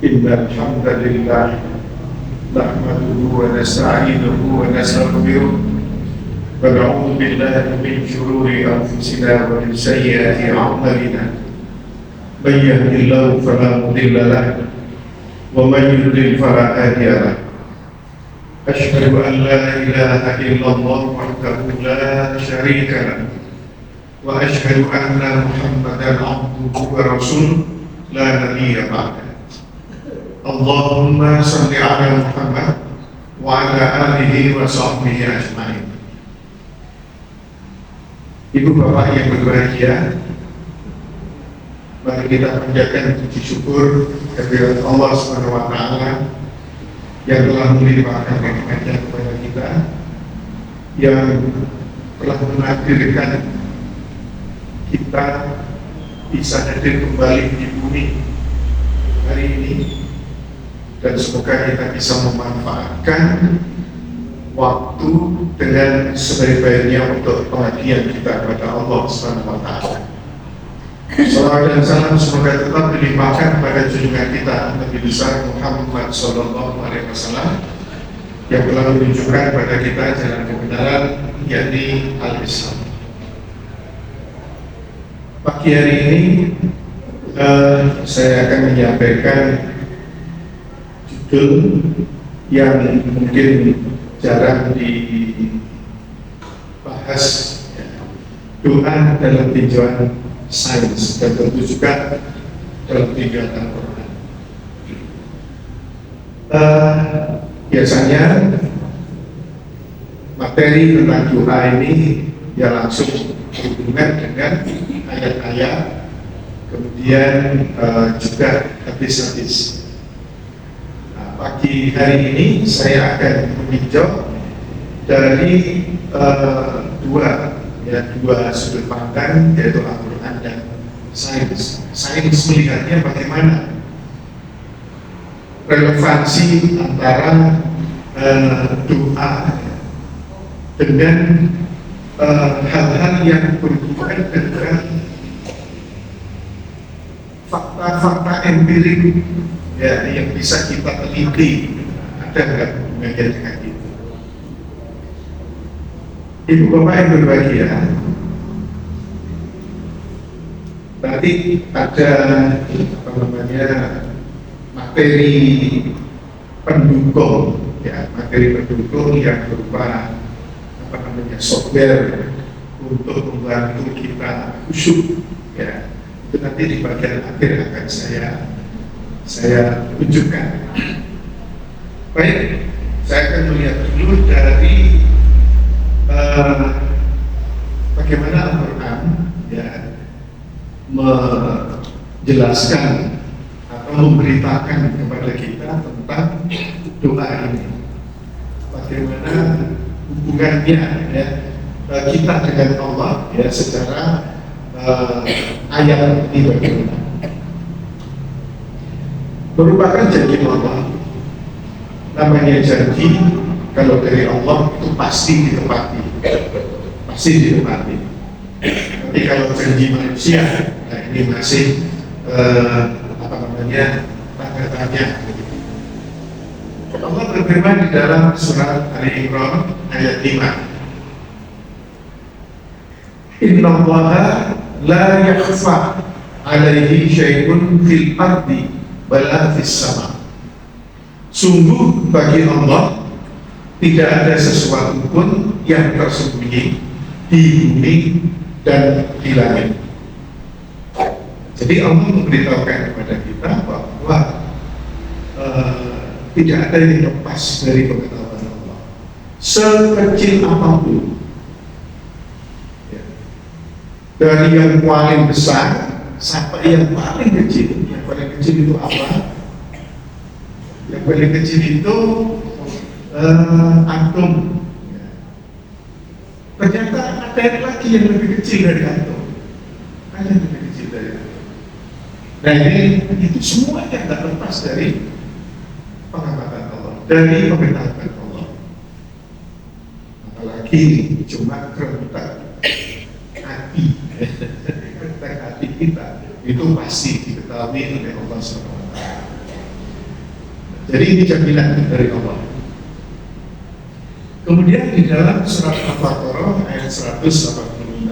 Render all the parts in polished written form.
إن الحمد لله نحمده ونستعينه ونستغفره ونعوذ بالله من شرور أنفسنا ومن سيئات أعمالنا من يهد الله فلا مضل له ومن يضلل فلا هادي له أشهد أن لا إله إلا الله وحده لا شريك له وأشهد أن محمدا عبده ورسوله لا نبي بعده اللهم صل على محمد وعلى آله وصحبه أجمعين. Ibu bapak yang berbahagia, mari kita panjatkan puji syukur kehadirat Allah Subhanahu wa taala yang telah melimpahkan rahmatnya kepada kita, yang telah menakdirkan kita bisa hadir kembali di bumi hari ini, dan semoga kita bisa memanfaatkan waktu dengan sebaik-baiknya untuk pengabdian kita kepada Allah Subhanahu wa taala. Salawat dan salam semoga tetap dilimpahkan kepada junjungan kita Nabi besar Muhammad sallallahu alaihi wasallam yang telah menunjukkan kepada kita jalan kebenaran, yakni al-Islam. Pagi hari ini saya akan menyampaikan judul yang mungkin jarang dibahas, doa dalam tinjauan sains, dan tentu juga dalam tinjauan Al-Quran. Biasanya materi tentang doa ini ya langsung berhubungan dengan ayat-ayat, kemudian juga hadis-hadis. Pagi hari ini saya akan meninjau dari dua sudut pandang, yaitu Al-Quran dan sains. Sains melihatnya bagaimana relevansi antara doa dengan hal-hal yang berhubungan dengan fakta-fakta empirik ya, yang bisa kita teliti, ada nggak hubungannya dengan itu. Ibu bapak yang berbahagia, tadi ada materi pendukung ya, materi pendukung yang berupa software untuk membantu kita khusyuk ya. Itu nanti di bagian akhir akan saya tunjukkan. Baik, saya akan melihat dulu dari bagaimana Al-Quran ya menjelaskan atau memberitakan kepada kita tentang doa ini. Bagaimana hubungannya ya kita dengan Allah ya secara ayat ini bagaimana. Merupakan janji Allah. Namanya janji kalau dari Allah itu pasti ditepati, pasti ditepati. Tapi kalau janji manusia, nah ini masih tanda tanya. Allah berfirman di dalam surat Ali Imran ayat 5. Inna Allaha la yakhfa alaihi syai'un fil ardi bala fis sama. Sungguh bagi Allah tidak ada sesuatu pun yang tersembunyi di bumi dan di langit. Jadi Allah memberitahukan kepada kita bahwa tidak ada yang lepas dari pengetahuan Allah, sekecil apapun ya. Dari yang paling besar sampai yang paling kecil. Yang paling kecil itu apa? Yang paling kecil itu atom ya. Ternyata ada lagi yang lebih kecil dari atom, ada yang lebih kecil dari atom. Nah ini itu semuanya tidak lepas dari pengamatan Allah, dari pengetahuan Allah. Apalagi cuma kerentak hati kerentak hati kita itu pasti diketahui oleh Allah SWT. Jadi ini jaminan dari Allah. Kemudian di dalam surat Al-Baqarah ayat 186,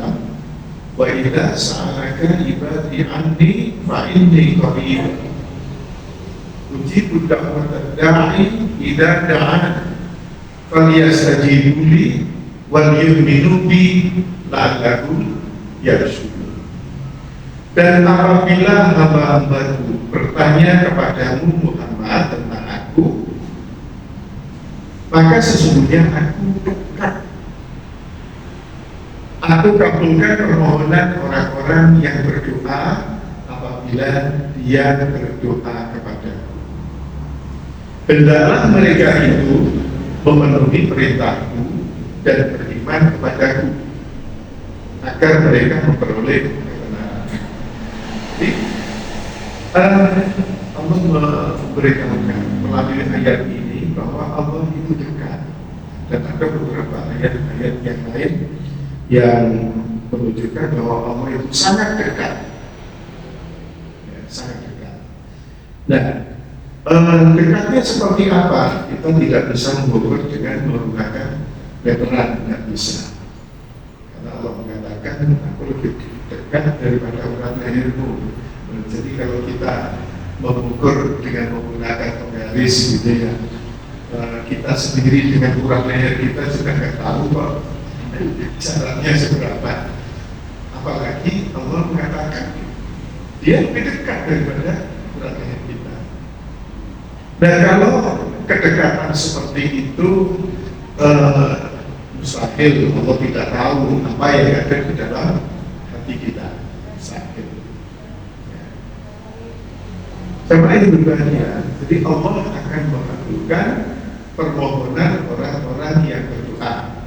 wa idza sa'alaka ibadi anni fa inni qarib ujibu da'watad da'i idza da'an falyastajibu li wal yu'minu bi la'allahum yarshudun. Dan apabila hamba-hambaku bertanya kepadamu Muhammad tentang aku, maka sesungguhnya aku dekat. Aku kabulkan permohonan orang-orang yang berdoa apabila dia berdoa kepadaku. Hendaklah mereka itu memenuhi perintahku dan beriman kepadaku agar mereka memperoleh kebenaran. Jadi Allah memberitahukan melalui ayat ini bahwa Allah itu dekat, dan ada beberapa ayat-ayat yang lain yang menunjukkan bahwa Allah itu sangat dekat, ya, sangat dekat. Nah, dekatnya seperti apa? Kita tidak bisa mengukur dengan menggunakan meteran, tidak bisa. Karena Allah mengatakan, aku lebih dekat daripada urat lehermu. Jadi kalau kita mengukur dengan menggunakan penggaris gitu ya, kita sendiri dengan urat leher kita sudah nggak tahu kok jaraknya seberapa. Apalagi Allah mengatakan dia lebih dekat daripada urat leher kita. Dan kalau kedekatan seperti itu mustahil Allah tidak tahu apa yang ada di dalam hati kita. Mustahil. Sama ini berbahaya. Jadi Allah akan mengabulkan permohonan orang-orang yang berdoa,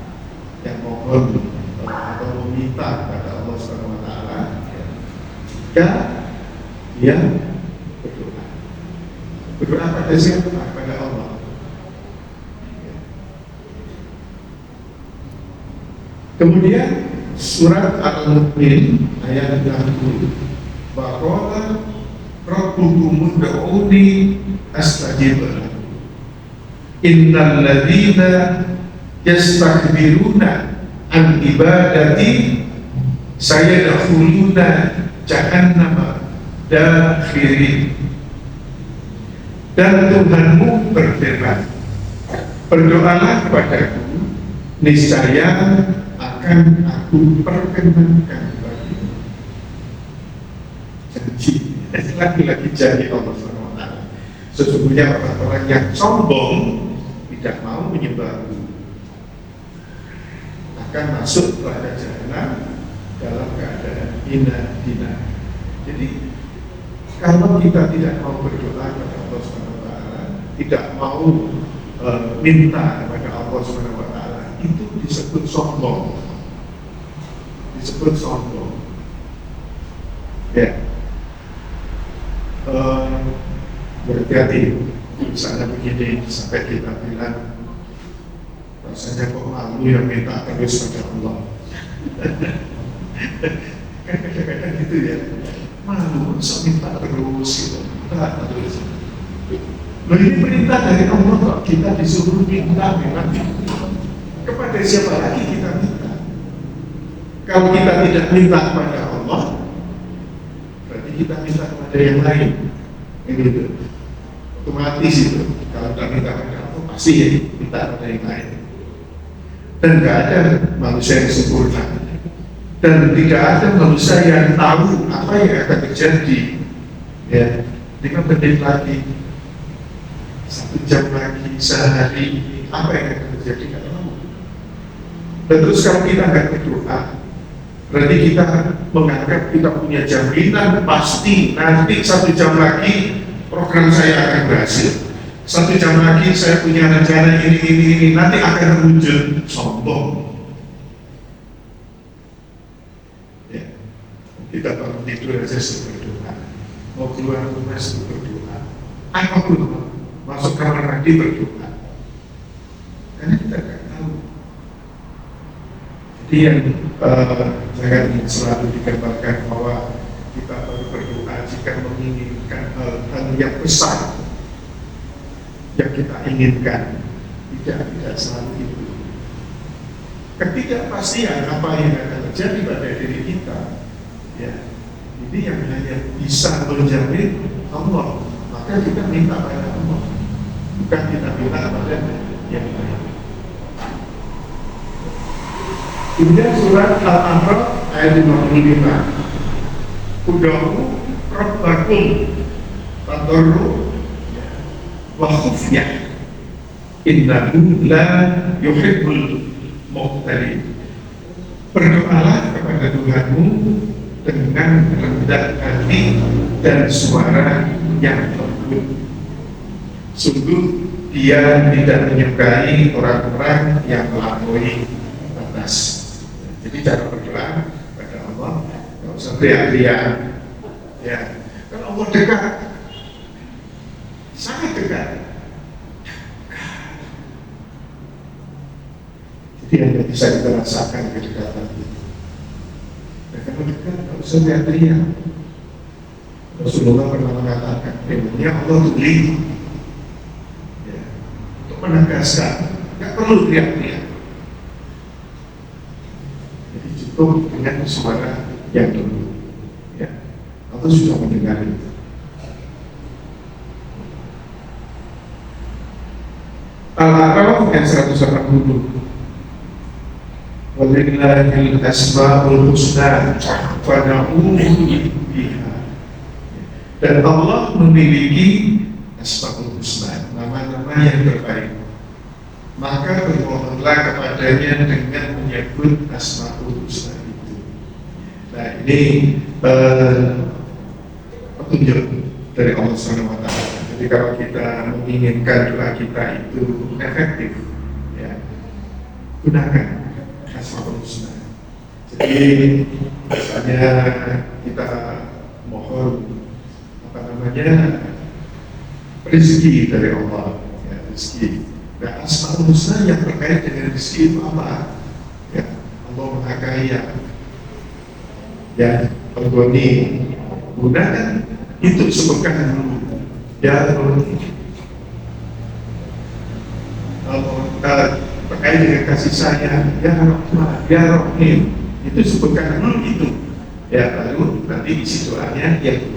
yang mohon atau meminta kepada Allah Subhanahu Wa Taala, jika dia berdoa. Berdoa pada siapa? Pada Allah. Kemudian surat Al-Mu'min ayat 60, bahwa Rabbukum ud'uni astajib lakum. Innal ladzina yastakbiruna an ibadati sayadkhuluna jahannama dakhirin. Dan Tuhanmu berfirman, berdoalah kepadaku, niscaya akan aku perkenankan bagimu. Janji, lagi-lagi janji Allah SWT. Sesungguhnya orang-orang yang sombong tidak mau menyembahku akan masuk pada jahanam dalam keadaan hina. Jadi kalau kita tidak mau berdoa kepada Allah SWT, tidak mau minta kepada Allah SWT, itu disebut sombong. Disebut sombong. Ya. Berhati-hati. Misalnya begini, sampai kita bilang rasanya kok malu yang minta terus pada Allah. Kan kadang-kadang gitu ya, malu sok minta terus gitu, minta terus. Loh, ini perintah dari Allah kok, kita disuruh minta memang kepada siapa lagi kita minta? Kalau kita tidak minta kepada Allah, berarti kita minta kepada yang lain. Gitu. Otomatis itu, kalau kita minta kepada Allah, pasti ya minta kepada yang lain. Dan tidak ada manusia yang sempurna, dan tidak ada manusia yang tahu apa yang akan terjadi. Ya, 5 menit lagi, 1 jam lagi, sehari ini, apa yang akan terjadi nggak tahu. Dan terus kalau kita nggak berdoa, berarti kita menganggap kita punya jaminan pasti nanti 1 jam lagi program saya akan berhasil. 1 jam lagi saya punya rencana ini, nanti akan terwujud. Sombong. Ya. Kita bangun tidur aja sudah berdoa, mau keluar rumah sudah berdoa, apapun masuk kamar mandi berdoa, karena kita nggak tahu. Jadi yang jangan selalu digambarkan bahwa kita baru berdoa jika menginginkan hal yang besar. yang kita inginkan. Tidak selalu itu. Ketidakpastian apa yang akan terjadi pada diri kita, ya, ini yang hanya bisa menjamin Allah. Maka kita minta pada Allah, bukan kita minta pada yang lain. Kemudian surat Al-A'raf ayat 55. Ud'u rabbakum tadarru wa khufyah innahu la yuhibbul mu'tadin. Berdoalah kepada Tuhanmu dengan rendah hati dan suara yang lembut. Sungguh Dia tidak menyukai orang-orang yang melampaui batas. Jadi cara berdoa kepada Allah, nggak usah teriak-teriak. Ya, kan Allah dekat, sangat dekat. Jadi hanya bisa kita rasakan kedekatan itu. Dan kalau dekat, nggak usah teriak-teriak. Rasulullah pernah mengatakan, memangnya Allah tuli, ya, untuk menegaskan, nggak perlu teriak-teriak. Jadi cukup dengan suara yang lembut. Ya, Allah sudah mendengar itu. Al-A'raf ayat 180. Walillahil asmaul husna fad'uuhu biha. Dan Allah memiliki asmaul husna, nama-nama yang terbaik. Maka bermohonlah kepadanya dengan menyebut asmaul husna itu. Nah, ini petunjuk dari Allah SWT. Jadi kalau kita menginginkan doa kita itu efektif, ya, gunakan asmaul husna. Jadi misalnya kita mohon rezeki dari Allah, ya, rezeki. Nah, asmaul husna yang terkait dengan rezeki itu apa? Ya, Allah Maha Kaya, ya, Al-Ghani. Gunakan itu, sebutkan dulu. Ya, Allah terkait dengan kasih sayang, ya Rahman, ya Rahim. Itu sebutkan dulu itu. Ya, lalu nanti isi doanya yang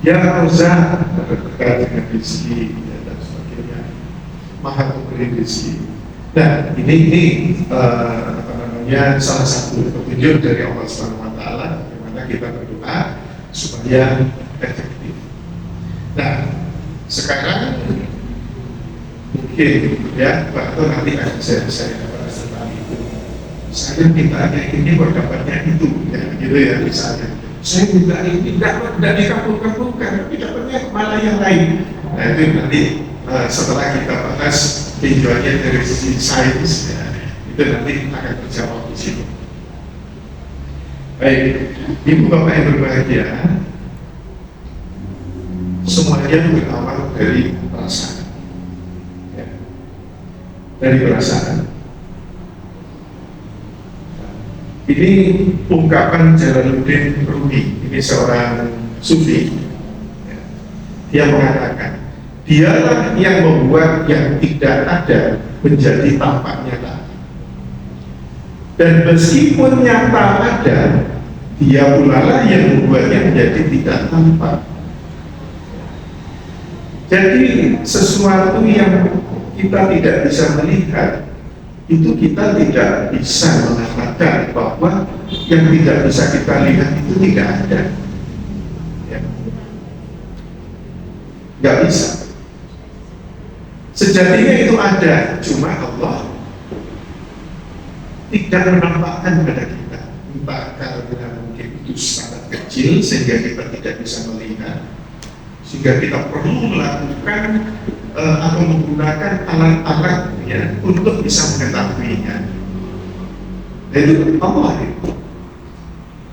ya Razak, terkait dengan rezeki, ya, dan sebagainya. Maha Pemberi rezeki. Nah, ini salah satu petunjuk dari Allah SWT, bagaimana kita berdoa supaya efektif. Nah, sekarang mungkin, ya, atau nanti akan saya bahas tentang itu. Saya mintanya ini, berdapatnya itu, ya, gitu ya, misalnya. Saya minta ini, tidak dikabulkan, tapi dapatnya malah yang lain. Nah, itu nanti setelah kita bahas tinjauannya dari sisi sains, ya, itu nanti akan terjawab di sini. Baik, Ibu Bapak yang berbahagia, semuanya berawal dari perasaan, ya, dari perasaan. Ini ungkapan Jalaluddin Rumi, ini seorang sufi, ya. Dia mengatakan, dialah yang membuat yang tidak ada menjadi tampak nyata, dan meskipun nyata ada, dia pula lah yang membuatnya menjadi tidak tampak. Jadi sesuatu yang kita tidak bisa melihat, itu kita tidak bisa mengatakan bahwa yang tidak bisa kita lihat itu tidak ada, ya. Nggak bisa. Sejatinya itu ada, cuma Allah tidak menampakkan pada kita. Entah karena mungkin itu sangat kecil sehingga kita tidak bisa melihat, sehingga kita perlu melakukan atau menggunakan alat-alat, ya, untuk bisa mengetahuinya. Itu Allah itu.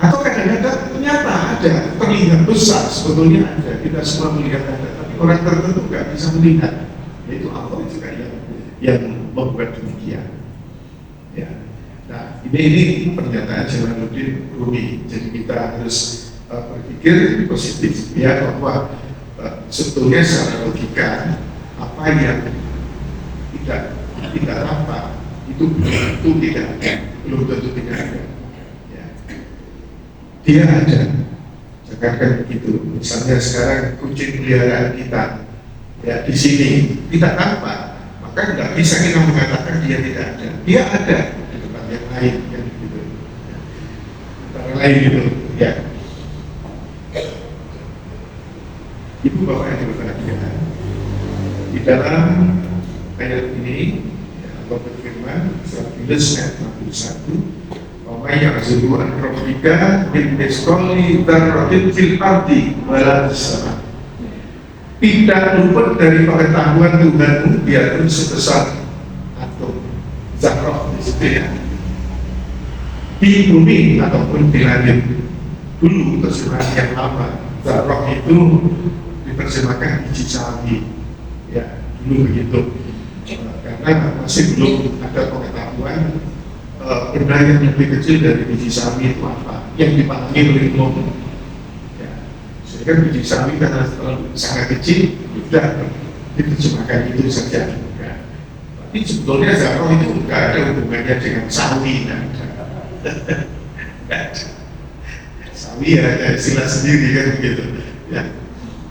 Atau kadang-kadang ternyata ada, terlihat besar, sebetulnya ada, kita semua melihat ada, tapi orang tertentu nggak bisa melihat. Itu Allah juga yang membuat demikian, ya. Nah, ini pernyataan Jalaluddin Rumi. Jadi kita harus berpikir positif, ya, bahwa sebetulnya secara logika apa yang tidak tampak itu tidak ada, belum tentu tidak ada. Ya. Dia ada, jangankan begitu. Misalnya sekarang kucing peliharaan kita, ya di sini tidak tampak, maka nggak bisa kita mengatakan dia tidak ada. Dia ada di tempat yang lain, kan gitu. Antara lain gitu, ya. Ibu bapak yang berbahagia, di dalam ayat ini Allah berfirman surat Yunus ayat 61, wa may ya'zubu an rabbika min misqali dzarratin fil ardi wala fis sama'. Tidak luput dari pengetahuan Tuhanmu biarpun sebesar atom zarrah di situ ya, di bumi ataupun di langit. Dulu terjemahan yang lama zarrah itu diterjemahkan biji sawi, ya dulu begitu. Karena masih belum ada pengetahuan benda yang lebih kecil dari biji sawi itu apa yang dipahami oleh umum. Ya, sehingga biji sawi karena sangat kecil, sudah diterjemahkan itu saja. Ya. Tapi sebetulnya zarrah itu tidak ada hubungannya dengan sawi, sawi ada istilah sendiri kan begitu. Ya,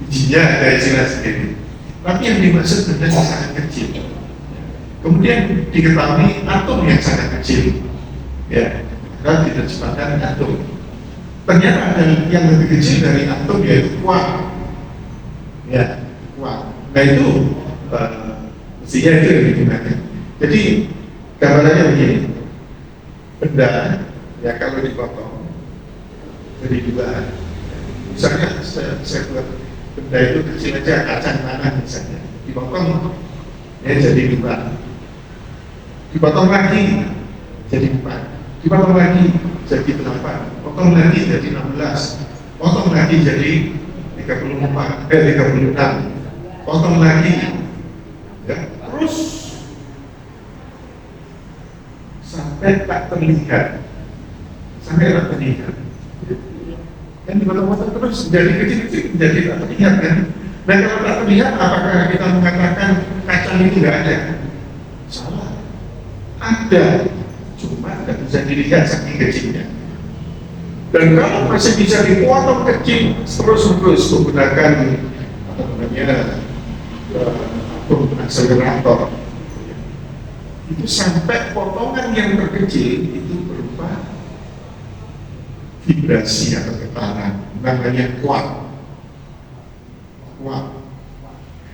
bijinya ada istilah sendiri. Tapi yang dimaksud benda yang sangat kecil. Kemudian diketahui atom yang sangat kecil, ya, dan diterjemahkan atom. Ternyata ada yang lebih kecil dari atom yaitu kuat, ya, kuat. Nah itu mestinya itu yang digunakan. Jadi gambarannya begini, benda, ya kalau dipotong jadi dua, misalnya saya buat benda itu kecil aja, kacang tanah misalnya, dipotong ya jadi dua. Dipotong lagi jadi 4, dipotong lagi jadi 8, potong lagi jadi 16, potong lagi jadi 36, potong lagi, ya, terus sampai tak terlihat, kan dipotong-potong terus jadi kecil-kecil, jadi tak terlihat kan. Nah kalau tak terlihat, apakah kita mengatakan kacang itu tidak ada? Salah. Ada, cuma tidak bisa dilihat saking kecilnya. Dan kalau masih bisa dipotong kecil terus menggunakan apa namanya akselerator, itu sampai potongan yang terkecil itu berupa vibrasi atau getaran, namanya kuat.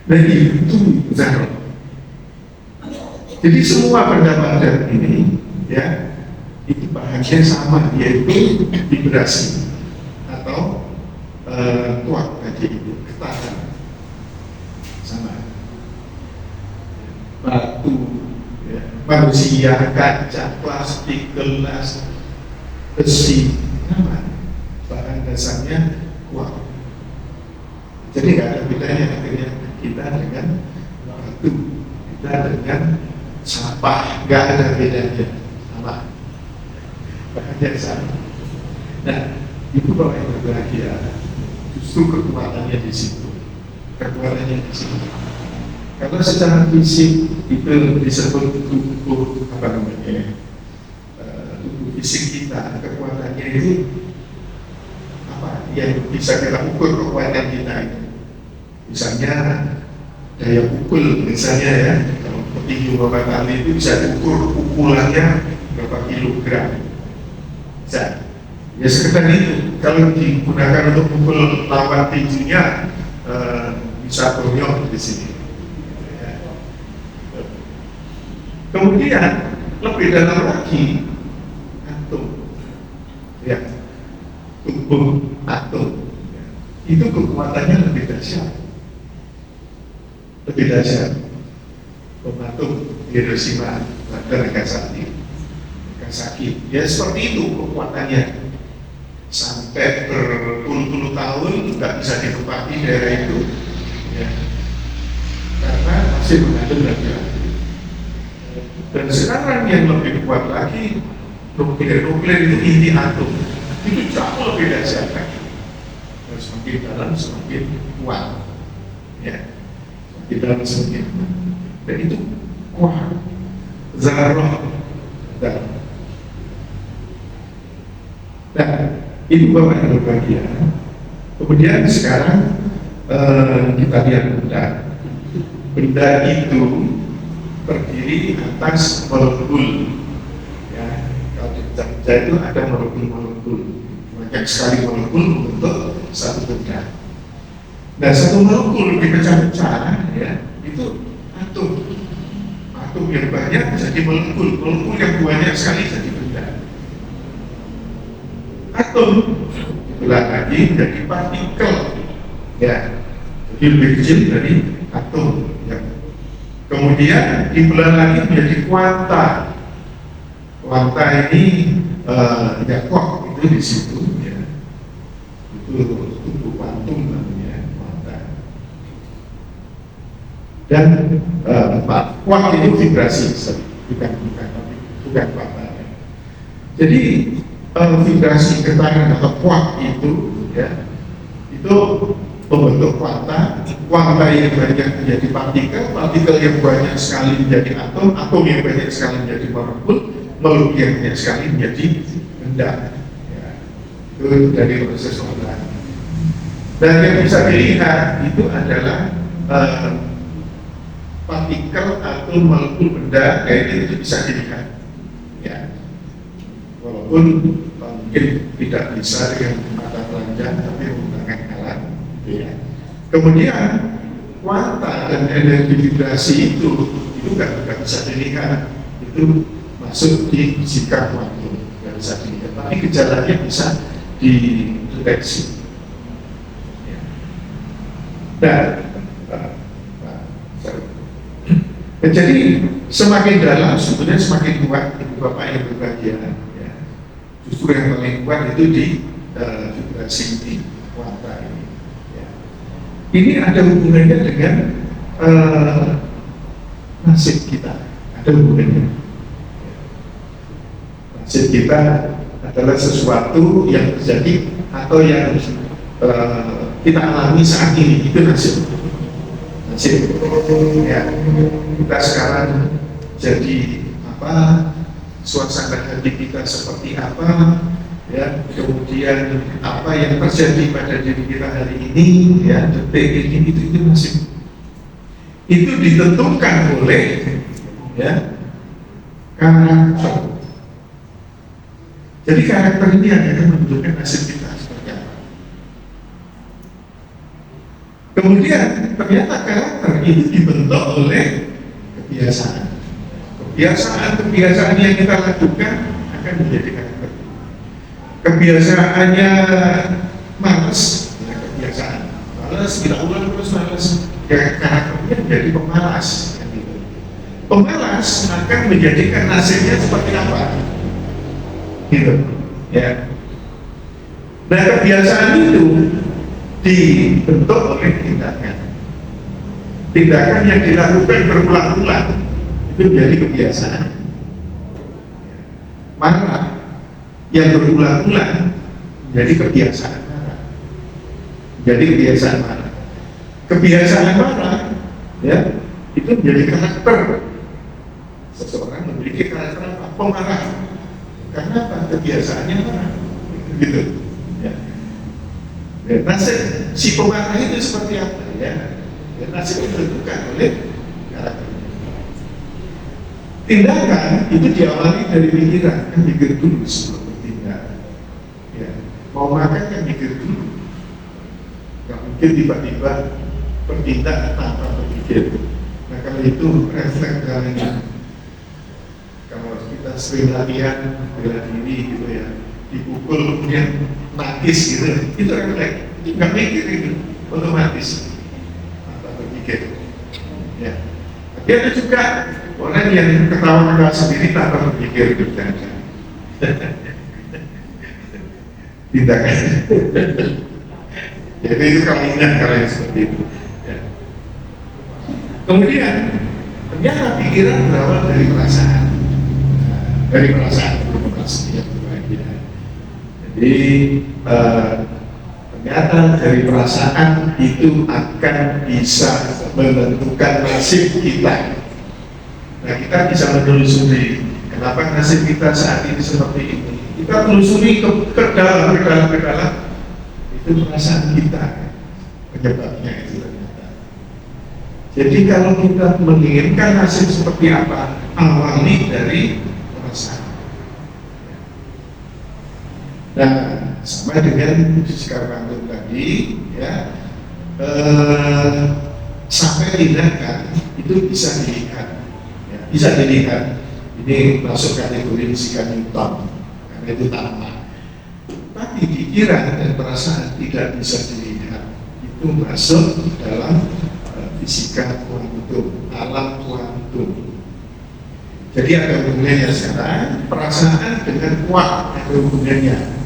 Dan itu zarrah. Jadi semua benda-benda ini, ya, itu bahannya sama, yaitu vibrasi atau kuat tadi itu, getaran sama. Batu, ya, manusia, kaca, plastik, gelas, besi, sama. Bahan dasarnya kuat. Jadi nggak ada bedanya akhirnya kita dengan batu, kita dengan sampah, nggak ada bedanya, sama, bahannya sama. Nah, itu kalau yang berbahagia, justru kekuatannya di situ, Kalau secara fisik itu disebut tubuh apa namanya, tubuh fisik kita, kekuatannya itu apa? Yang bisa kita ukur kekuatan kita itu, misalnya daya pukul, misalnya ya. Petinju Muhammad Ali itu bisa diukur pukulannya berapa kilogram. Bisa. Ya sekedar itu. Kalau digunakan untuk pukul lawan tinjunya bisa bonyok di sini. Kemudian lebih dalam lagi atom, ya, tubuh atom, ya. Itu kekuatannya lebih dahsyat. Pembantu Hiroshima dan Nagasaki, ya seperti itu kekuatannya, sampai berpuluh-puluh tahun nggak bisa ditempati daerah itu, ya, karena masih mengandung radioaktif. Dan sekarang yang lebih kuat lagi, nuklir itu inti atom, itu jauh lebih dahsyat lagi, dan semakin dalam semakin kuat. ya kita seperti itu. Dan itu kuat, zarah. Nah, itu Bapak yang berbahagia. Kemudian sekarang kita lihat benda. Benda itu terdiri atas molekul. Ya, kalau di benda itu ada molekul-molekul, banyak sekali molekul membentuk satu benda. Nah, satu molekul dipecah-pecah, ya, itu atom. Atom yang banyak jadi molekul, molekul yang banyak sekali jadi benda. Atom dibelah lagi menjadi partikel, ya, jadi lebih kecil dari atom. Ya. Kemudian dibelah lagi menjadi kuanta. Kuanta ini ya kok itu di situ, ya, itu kuantum namanya kuanta. Dan kuat itu vibrasi, bukan kuanta. Jadi vibrasi getaran atau kuat itu, ya, itu membentuk kuanta. Kuanta yang banyak menjadi partikel, partikel yang banyak sekali menjadi atom, atom yang banyak sekali menjadi molekul, molekul yang banyak sekali menjadi benda. Ya, itu dari proses olah. Dan yang bisa dilihat itu adalah partikel atau molekul benda, kayak itu bisa dilihat. Ya, walaupun mungkin tidak bisa dengan mata telanjang, tapi menggunakan alat. Ya. Kemudian kuanta dan energi vibrasi itu kan tidak bisa dilihat, itu masuk di fisika kuantum, tidak bisa dilihat, tapi gejalanya bisa dideteksi. Ya. Dan jadi semakin dalam sebetulnya semakin kuat Ibu Bapak yang berbahagia. Ya. Justru yang paling kuat itu di vibrasi di kuanta ini. Ini ada hubungannya dengan nasib kita, ada hubungannya. Nasib kita adalah sesuatu yang terjadi atau yang kita alami saat ini, itu nasib. Nasib, ya. Kita sekarang jadi apa? Suasana hati kita seperti apa? Ya, kemudian apa yang terjadi pada diri kita hari ini, ya, detik ini, itu nasib. Itu ditentukan oleh, ya, karakter. Jadi karakter ini yang akan menentukan nasib kita seperti apa. Kemudian ternyata karakter itu dibentuk oleh kebiasaan. Kebiasaan yang kita lakukan akan menjadi karakter. Kebiasaannya malas, ya, kebiasaan malas, kita ulang terus malas, ya, karakternya menjadi pemalas, ya, gitu. Pemalas akan menjadikan nasibnya seperti apa, gitu, ya. Nah, kebiasaan itu dibentuk oleh tindakan yang dilakukan berulang-ulang, itu menjadi kebiasaan. Marah yang berulang-ulang jadi kebiasaan marah. Jadi kebiasaan marah. Kebiasaan marah, ya, itu menjadi karakter. Seseorang memiliki karakter apa? Pemarah. Karena apa? Kebiasaannya marah. Gitu. Ya. Nasib si pemarah itu seperti apa? Ya. Nasib itu ditentukan oleh karakter. Tindakan itu diawali dari pikiran, kan pikir dulu sebelum bertindak. Ya, mau makan kan pikir dulu. Gak mungkin tiba-tiba bertindak tanpa berpikir. Nah, kalau itu refleks kalian. Kalau kita sering latihan bela diri gitu, ya, dipukul kemudian nangis gitu, itu refleks. Itu nggak mikir, itu otomatis tanpa berpikir. Ya. Tapi ada juga orang yang ketawa-ketawa sendiri tanpa berpikir bercanda. Tindakan. Jadi itu kalau ingat kalian seperti itu. Ya. Kemudian ternyata pikiran berawal dari perasaan. Dari perasaan. Jadi ternyata dari perasaan itu akan bisa menentukan nasib kita. Nah, kita bisa menelusuri kenapa nasib kita saat ini seperti ini. Kita telusuri ke dalam, itu perasaan kita penyebabnya itu ternyata. Jadi kalau kita menginginkan nasib seperti apa, awali dari perasaan. Nah, sama dengan sikap kantor tadi, ya, sampai tindakan itu bisa dilihat, ya, bisa dilihat. Ini masuk kategori fisika Newton, karena itu tanah. Tapi pikiran dan perasaan tidak bisa dilihat, itu masuk dalam fisika kuantum, alam kuantum. Jadi ada hubungannya sekarang, perasaan dengan kuat ada hubungannya.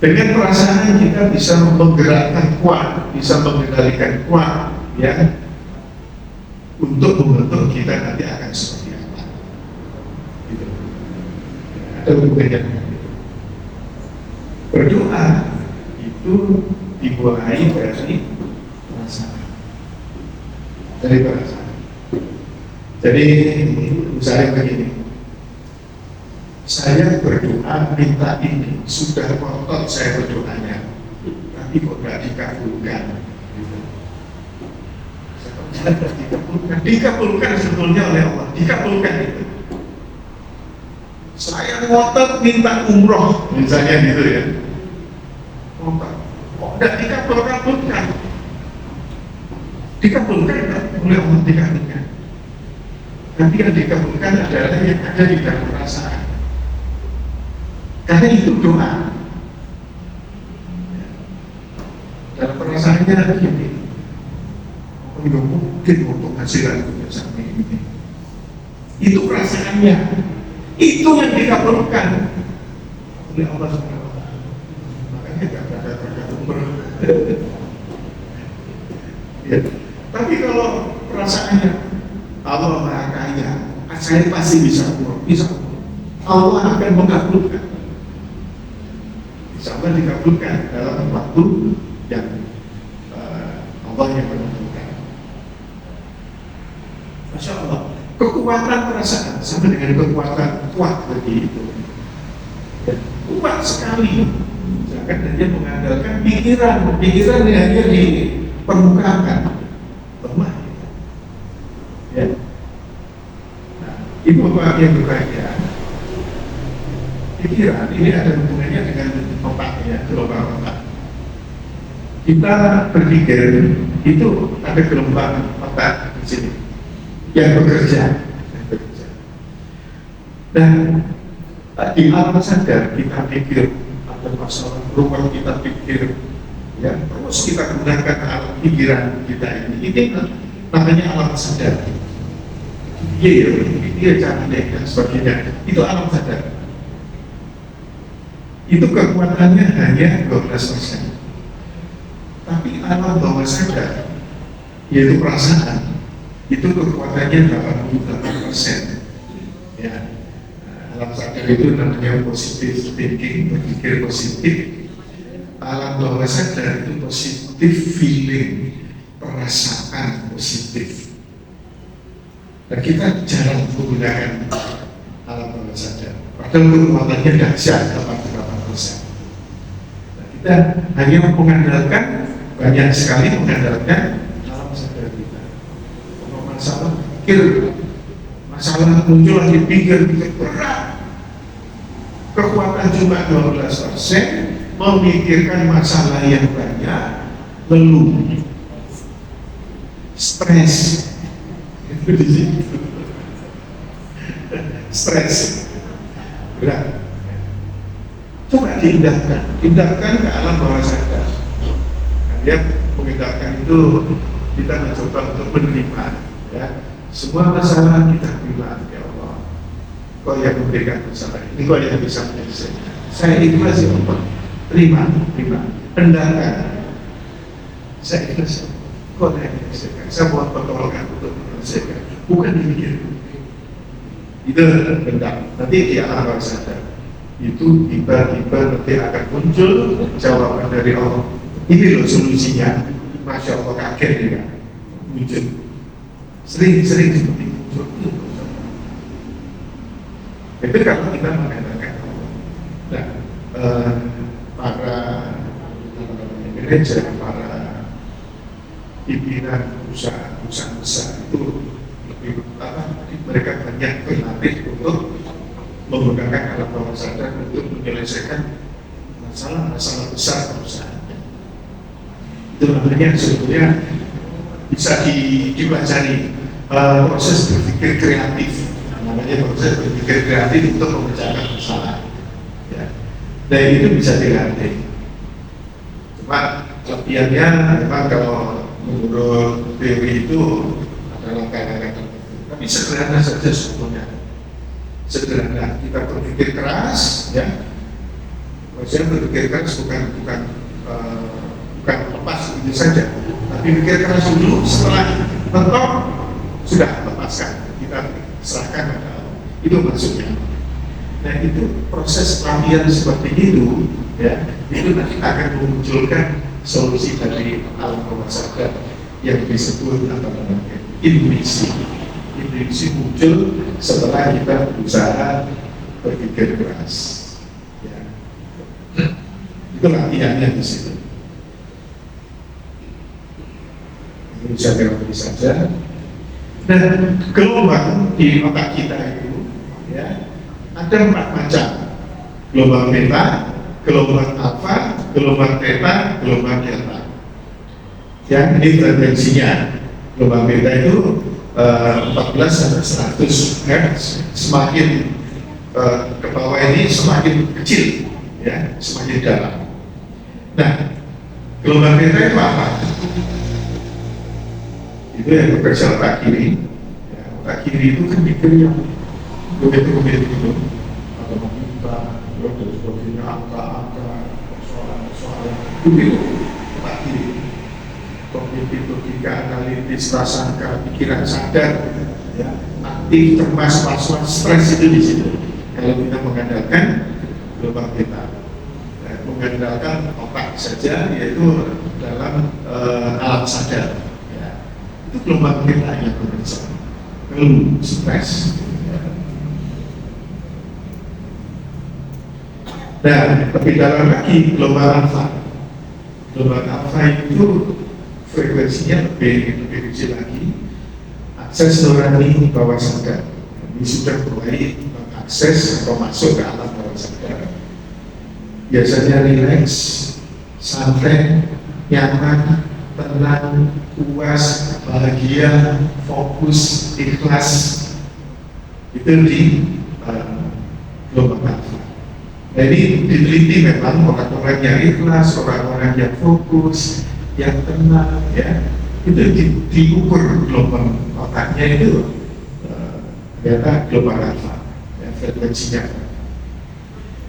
Dengan perasaan kita bisa menggerakkan kuat, bisa mengendalikan kuat, ya, untuk membentuk kita nanti akan seperti apa. Gitu. Ada hubungannya dengan itu. Berdoa itu dimulai dari perasaan. Dari perasaan. Jadi misalnya begini. Saya berdoa minta ini, sudah kotor saya berdoanya, tapi kok tidak dikabulkan. Dikabulkan sebetulnya oleh Allah, dikabulkan itu. Saya ngotot minta umroh, misalnya gitu ya. Ngotot, kok tidak dikabulkan? Dikabulkan oleh Allah, dikabulkan. Tapi yang dikabulkan adalah yang ada di dalam perasaan. Karena itu doa. Dalam perasaannya ada gini, nggak mungkin untuk hasilan sampai ini. Itu perasaannya. Itu yang dikabulkan oleh Allah SWT. Makanya nggak berkata umrah. Ya. Tapi kalau perasaannya Allah Maha Kaya, saya pasti bisa umrah, bisa. Allah akan mengabulkan. Insya Allah dikabulkan dalam waktu yang Allah yang menentukan. Masya Allah, kekuatan perasaan sama dengan kekuatan kuat bagi itu. Ya, kuat sekali. Jangan hanya mengandalkan pikiran yang hanya di permukaan, lemah. Ya. Nah, itu apa yang berbahaya. Pikiran ini ada hubungannya dengan otak, ya, gelombang otak. Kita berpikir itu ada gelombang otak di sini yang bekerja. Dan di alam sadar kita pikir ada masalah rumah, kita pikir, ya, terus kita gunakan alam pikiran kita ini namanya alam sadar. Iya, cantik dan sebagainya. Itu alam sadar. Itu kekuatannya hanya 12%. Tapi alam bawah sadar, yaitu perasaan, itu kekuatannya 88%. Ya, alam sadar itu namanya positive thinking, berpikir positif. Alam bawah sadar itu positive feeling, perasaan positif. Dan kita jarang menggunakan alam bawah sadar. Padahal kekuatannya dahsyat 88%. Nah, kita hanya mengandalkan, banyak sekali mengandalkan alam sadar kita. Kalau masalah pikir, masalah muncul lagi pikir berat. Kekuatan cuma 12%, memikirkan masalah yang banyak, leluh, stres. Itu di situ. Stres. Berat. Coba diindahkan ke alam bawah sadar. Dia mengindahkan itu, kita mencoba untuk menerima, ya, semua masalah kita terima, ya Allah. Kau yang memberikan masalah ini, kau yang bisa menyelesaikan. Saya ikhlas, ya Allah. Terima. Endahkan. Saya ikhlas. Kau yang menyelesaikan. Saya mohon pertolongan untuk menyelesaikan. Bukan demikian. Itu rendah. Nanti di alam bawah sadar. itu tiba-tiba nanti akan muncul jawaban dari Allah. Ini loh solusinya. Masya Allah, kaget ya, muncul. Sering-sering seperti muncul. Itu kalau kita mengatakan, nah, para manajer, para pimpinan usaha besar itu lebih mereka banyak berlatih untuk menggunakan alat bawah sadar untuk menyelesaikan masalah besar perusahaannya. Itu namanya sebetulnya bisa dipelajari proses berpikir kreatif. Namanya proses berpikir kreatif untuk memecahkan masalah. Ya. Dan itu bisa dilatih. Cuma kelebihannya memang kalau menurut teori itu adalah kayak tapi sederhana saja sebetulnya. Sederhana, kita berpikir keras, ya. Maksudnya berpikir keras bukan lepas itu saja, tapi pikir keras dulu, setelah mentok sudah lepaskan, kita serahkan pada Allah. Itu maksudnya. Nah itu proses latihan seperti itu, ya, itu nanti akan memunculkan solusi dari alam bawah sadar yang disebut apa namanya intuisi. Intuisi muncul setelah kita berusaha berpikir keras. Ya. Itu latihannya di situ. Ini bisa teori saja. Dan gelombang di otak kita itu, ya, ada 4 macam. Gelombang beta, gelombang alfa, gelombang theta, gelombang delta. Ya, ini frekuensinya. Gelombang beta itu 14 sampai 100 Hz. Semakin ke bawah ini semakin kecil, ya, semakin dalam. Nah, gelombang beta itu apa? Itu yang bekerja otak kiri. Ya, otak kiri itu kan mikir yang begitu atau meminta, dan sebagainya, angka-angka, persoalan-persoalan. Itu otak kiri. Kognitif, logika, analitis, prasangka, pikiran sadar, ya, aktif, cemas, was-was, stres itu di situ. Kalau kita mengandalkan gelombang beta, mengandalkan otak saja, yaitu dalam alam sadar, ya, itu gelombang beta yang bekerja. Kalau stres, ya. Dan lebih dalam lagi gelombang alfa. Gelombang alfa itu frekuensinya lebih kecil lagi. Akses nurani bawah sadar ini sudah mulai mengakses atau masuk ke alam bawah sadar. Biasanya rileks, santai, nyaman, tenang, puas, bahagia, fokus, ikhlas. Itu di gelombang alfa. Nah ini diteliti memang orang-orang yang ikhlas, orang-orang yang fokus, yang tenang, ya, itu diukur gelombang otaknya itu ternyata gelombang alfa, ya, frekuensinya.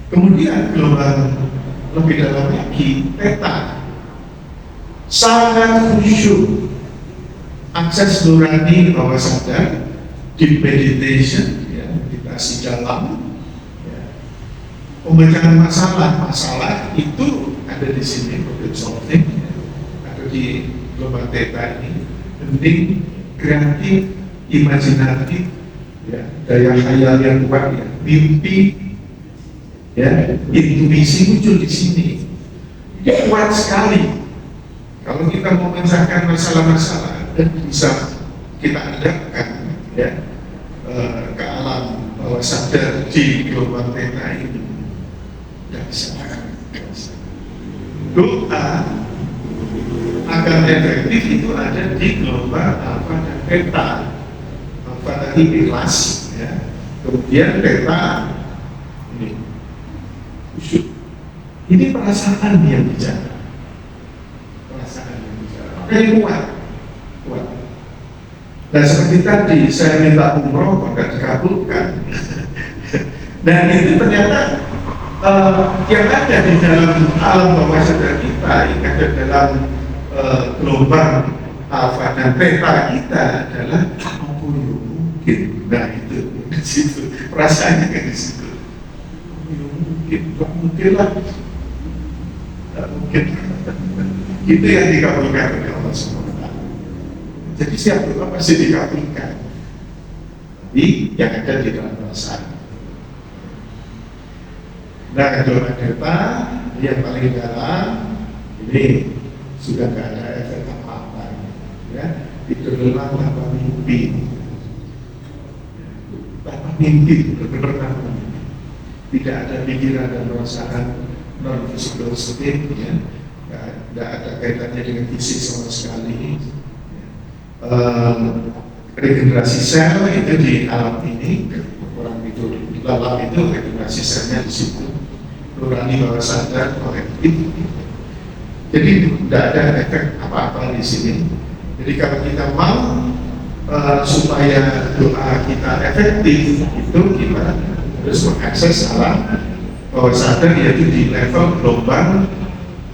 Kemudian gelombang lebih dalam lagi theta, sangat khusyuk, akses nurani bawah sadar, deep meditation, ya, meditasi dalam, ya. Pemecahan masalah itu ada di sini, problem solving, ya. Di gelombang theta ini penting, kreatif, imajinatif, ya, daya khayal yang kuat, ya, mimpi, ya, intuisi muncul di sini. Ini kuat sekali. Kalau kita mau memecahkan masalah-masalah dan bisa kita adapkan, ya, ke alam bawah sadar di gelombang theta ini, tidak bisa. Doa agar efektif itu ada di gelombang alfa dan theta. Alfa tadi ikhlas, ya. Kemudian theta ini khusyuk. Ini perasaan yang bicara. Perasaan yang bicara. Maka yang kuat. Dan seperti tadi saya minta umroh maka dikabulkan. Dan itu ternyata yang ada di dalam alam bawah sadar kita, yang ada dalam gelombang alfa dan theta kita adalah apa mungkin. Nah itu di situ perasaannya kan di situ. mungkin lah, nggak mungkin. Itu yang dikabulkan oleh Allah SWT. Jadi siap doa pasti dikabulkan. Tapi yang ada di dalam perasaan. Nah, doa kita yang paling dalam ini sudah nggak ada efek apa-apa, ya. Tenggelam tanpa mimpi, benar-benar tidak ada pikiran dan perasaan non physical state, ya. Tidak ada kaitannya dengan fisik sama sekali. Regenerasi sel itu di alam ini, orang itu dalam itu regenerasi selnya di situ, nurani bawah sadar kolektif. Jadi tidak ada efek apa-apa di sini. Jadi kalau kita mau supaya doa kita efektif, itu kita harus mengakses alam bawah sadar, yaitu di level gelombang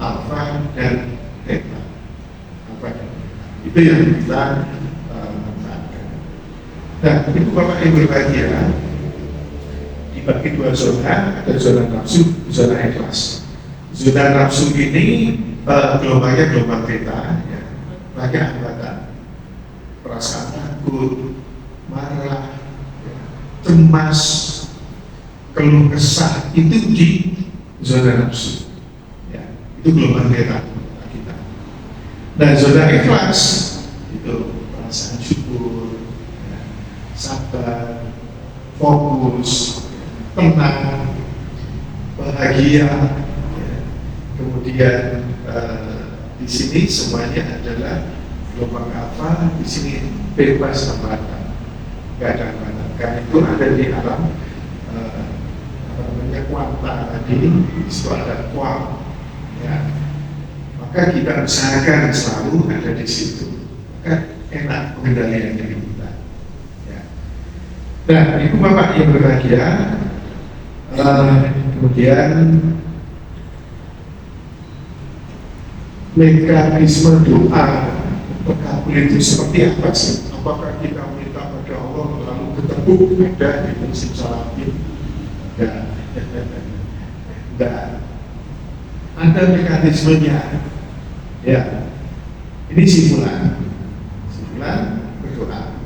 alfa dan theta. Itu yang kita manfaatkan. Nah, itu Bapak Ibu berbahagia, dibagi dua zona, ada zona nafsu, zona ikhlas. Zona nafsu ini gelombangnya gelombang theta, ya. Banyak anggota, perasaan takut, marah, cemas, keluh kesah, itu di zona nafsu, ya. Itu gelombang theta kita. Dan zona ikhlas itu perasaan syukur, ya, sabar, fokus, tenang, bahagia, ya. Kemudian di sini semuanya adalah gelombang alfa, di sini bebas hambatan, nggak ada hambatan. Karena itu ada di alam apa namanya kuanta tadi, itu ada kuam, ya. Maka kita usahakan selalu ada di situ, maka enak pengendalian diri kita, ya. Nah, itu Bapak yang berbahagia. Kemudian mekanisme doa terkabul itu seperti apa sih? Apakah kita minta pada Allah lalu ketemu ada di musim salatin? Enggak. Ada mekanismenya, ya. Ini simulan berdoa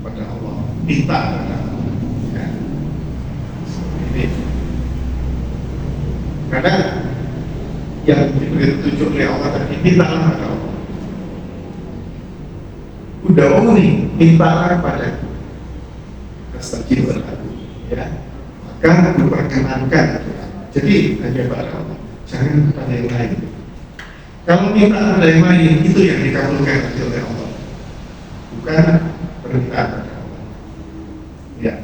pada Allah, minta pada Allah, ya. Ini karena yang diberi petunjuk oleh Allah tadi, mintalah pada Allah. Udah nih, mintalah pada Astajib berlaku, ya. Maka diperkenankan. Jadi hanya pada Allah, jangan pada yang lain. Kalau minta pada yang lain, itu yang dikabulkan oleh Allah, bukan permintaan pada Allah, ya.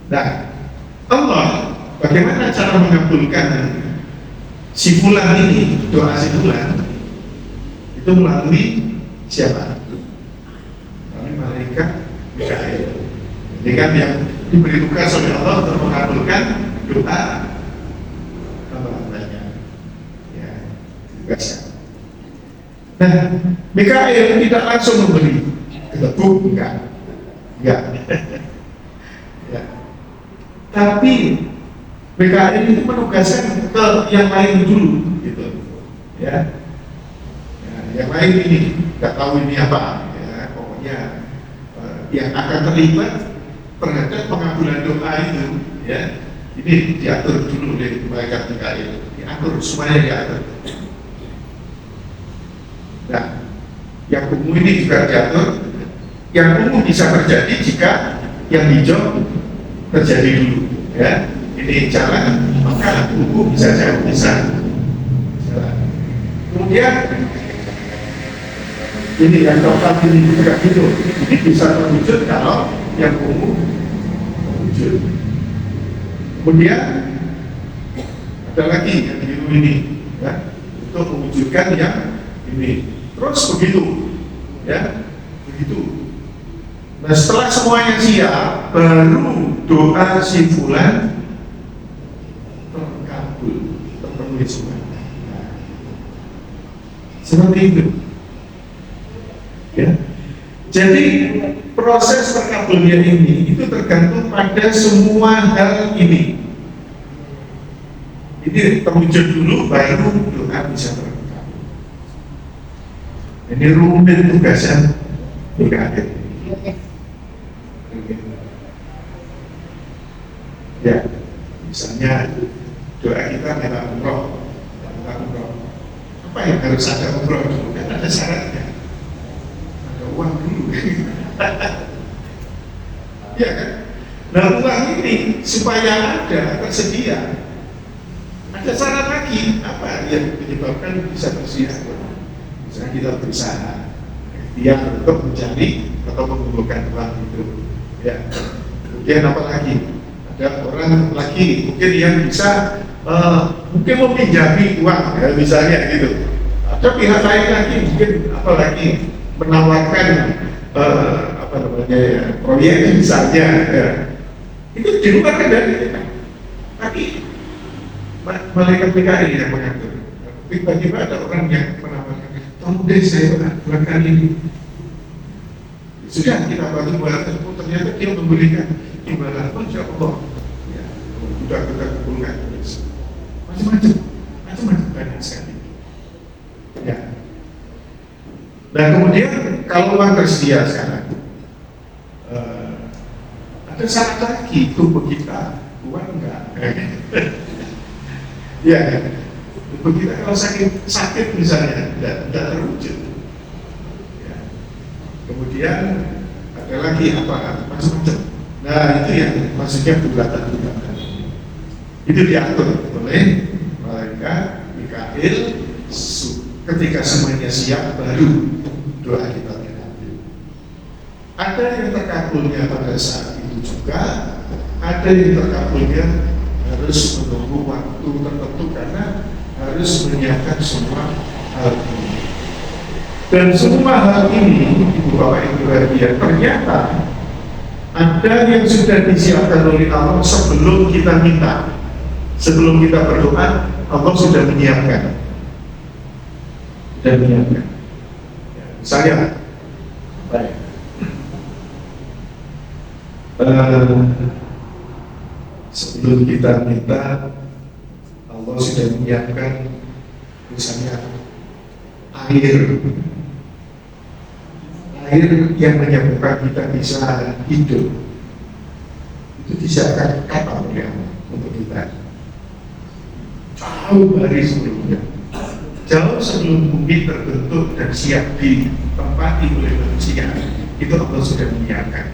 Nah, Allah bagaimana cara mengabulkan si fulan ini, doa si fulan itu melalui siapa? Melalui malaikat Mikail. Ini kan yang diberi tugas oleh Allah untuk mengabulkan doa hamba-hambanya, ya, tugasnya. Nah, Mikail tidak langsung memberi kebetulan, enggak. Ya. Tapi BKN itu menugaskan ke yang lain dulu, gitu, ya. Yang lain ini nggak tahu ini apa, ya. Pokoknya yang akan terlibat terhadap pengabulan doa itu, ya. Ini diatur dulu oleh malaikat BKN, diatur semuanya diatur. Nah, yang umum ini juga diatur. Yang umum bisa terjadi jika yang hijau terjadi dulu, ya. Ini jalan, maka buku bisa jauh, bisa jalan. Kemudian ini yang coklat ini juga hidup, ini bisa terwujud kalau yang ungu terwujud. Kemudian ada lagi yang biru ini, ya, untuk mewujudkan yang ini. Terus begitu, ya, begitu. Nah, setelah semuanya siap, baru doa si fulan terpenuhi semua. Nah, seperti itu, ya. Jadi proses terkabulnya ini itu tergantung pada semua hal ini, Ini terwujud dulu, baru doa bisa terungkap. Ini rumit tugasnya BKN. Ya, misalnya doa kita minta umroh, apa yang harus ada umroh dulu? Kan ada syaratnya, ada uang dulu. Ya kan? Nah, uang ini supaya ada tersedia, ada syarat lagi. Apa yang menyebabkan bisa tersedia? Misalnya kita berusaha ikhtiar untuk mencari atau mengumpulkan uang itu. Ya. Kemudian apa lagi? Ada orang lagi mungkin yang bisa mungkin meminjami uang, ya, misalnya gitu. Ada pihak lain lagi mungkin apalagi menawarkan apa namanya ya, proyek misalnya, ya. Itu di luar kendali kita. Tapi malaikat PKI yang mengatur. Tiba-tiba ada orang yang menawarkan, tolong deh saya buatkan ini. Sudah kita bantu buat tersebut, ternyata dia memberikan imbalan, Masya Allah. Ya, sudah kita kumpulkan macam-macam banyak sekali. Ya. Nah kemudian kalau uang tersedia sekarang, ada syarat lagi tubuh kita, uang enggak. Ya, tubuh kita kalau sakit misalnya tidak terwujud. Ya. Kemudian ada lagi apa macam-macam. Nah itu yang maksudnya bulatan-bulatan. Itu diatur oleh malaikat Mikail. Ketika semuanya siap baru doa kita terkabul. Ada yang terkabulnya pada saat itu juga, ada yang terkabulnya harus menunggu waktu tertentu karena harus menyiapkan semua hal ini. Dan semua hal ini, Ibu Bapak Ibu Hadiah, ternyata ada yang sudah disiapkan oleh Allah sebelum kita minta, sebelum kita berdoa, Allah sudah menyiapkan. Dan menyiapkan. Saya, baik. Sebelum kita minta, Allah sudah menyiapkan misalnya air yang menyebabkan kita bisa hidup. Itu disiapkan kapan oleh Allah untuk kita? Jauh hari sebelumnya. Jauh sebelum bumi terbentuk dan siap ditempati oleh manusia, itu Allah sudah menyiapkan.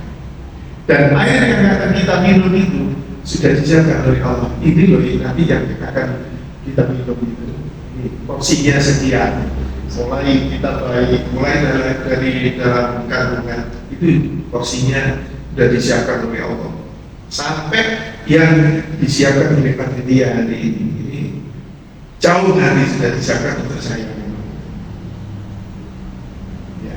Dan air yang akan kita minum itu sudah dijaga oleh Allah. Ini loh nanti yang akan kita minum itu. Ini porsinya sekian. Mulai dari dalam kandungan itu porsinya sudah disiapkan oleh Allah. Sampai yang disiapkan oleh panitia hari ini. Jauh hari sudah disiapkan untuk saya. Ya.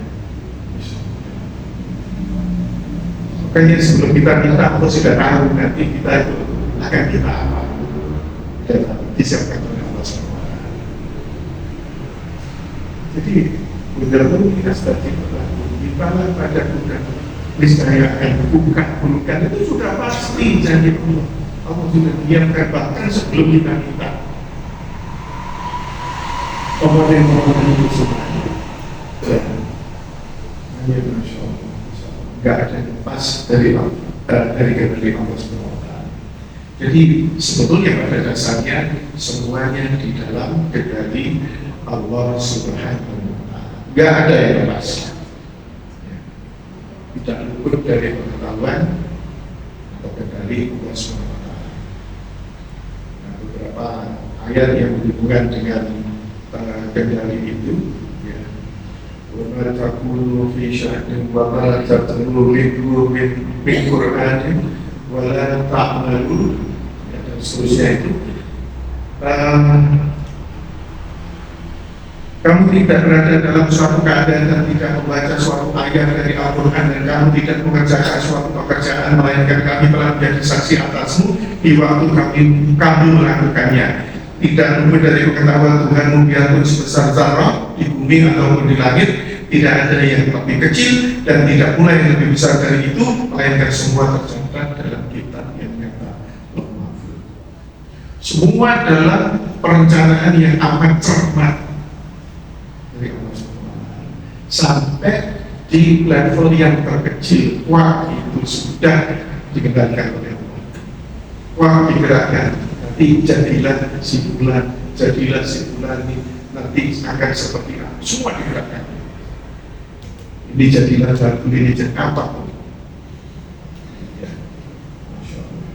Makanya sebelum kita minta, Allah sudah tahu nanti kita itu akan kita apa. Dan disiapkan oleh Allah SWT. Jadi benar-benar kita seperti mintalah padaku dan niscaya akan bukan itu sudah pasti janji Allah. Allah sudah menyiapkan bahkan sebelum kita minta. Omongan itu semuanya hanya Masya Allah, nggak ada yang lepas dari kendali Allah SWT. Jadi sebetulnya pada dasarnya semuanya di dalam kendali Allah Subhanahu wa Ta'ala. Nggak ada yang lepas, tidak luput dari pengetahuan atau kendali Allah Subhanahu wa Ta'ala. Nah, beberapa ayat yang berhubungan dengan kendali itu, ya. Wa taqulu fi sya'nin wa ma tatlu min Qur'anin wa la ta'malu, dan seterusnya itu. Kamu tidak berada dalam suatu keadaan dan tidak membaca suatu ayat dari Al-Quran, dan kamu tidak mengerjakan suatu pekerjaan melainkan kami telah menjadi saksi atasmu di waktu kamu melakukannya. Tidak luput dari pengetahuan Tuhanmu biarpun sebesar zarah di bumi ataupun di langit, tidak ada yang lebih kecil dan tidak pula yang lebih besar dari itu, melainkan semua tercatat dalam kitab yang nyata. Semua adalah perencanaan yang amat cermat dari Allah SWT. Sampai di level yang terkecil, wah itu sudah dikendalikan oleh Allah. Wah digerakkan, nanti jadilah si bulan, jadilah si bulan ini, nanti akan seperti apa, semua digerakkan. Ini jadilah batu, ini jadi apapun. Ya. Masya Allah.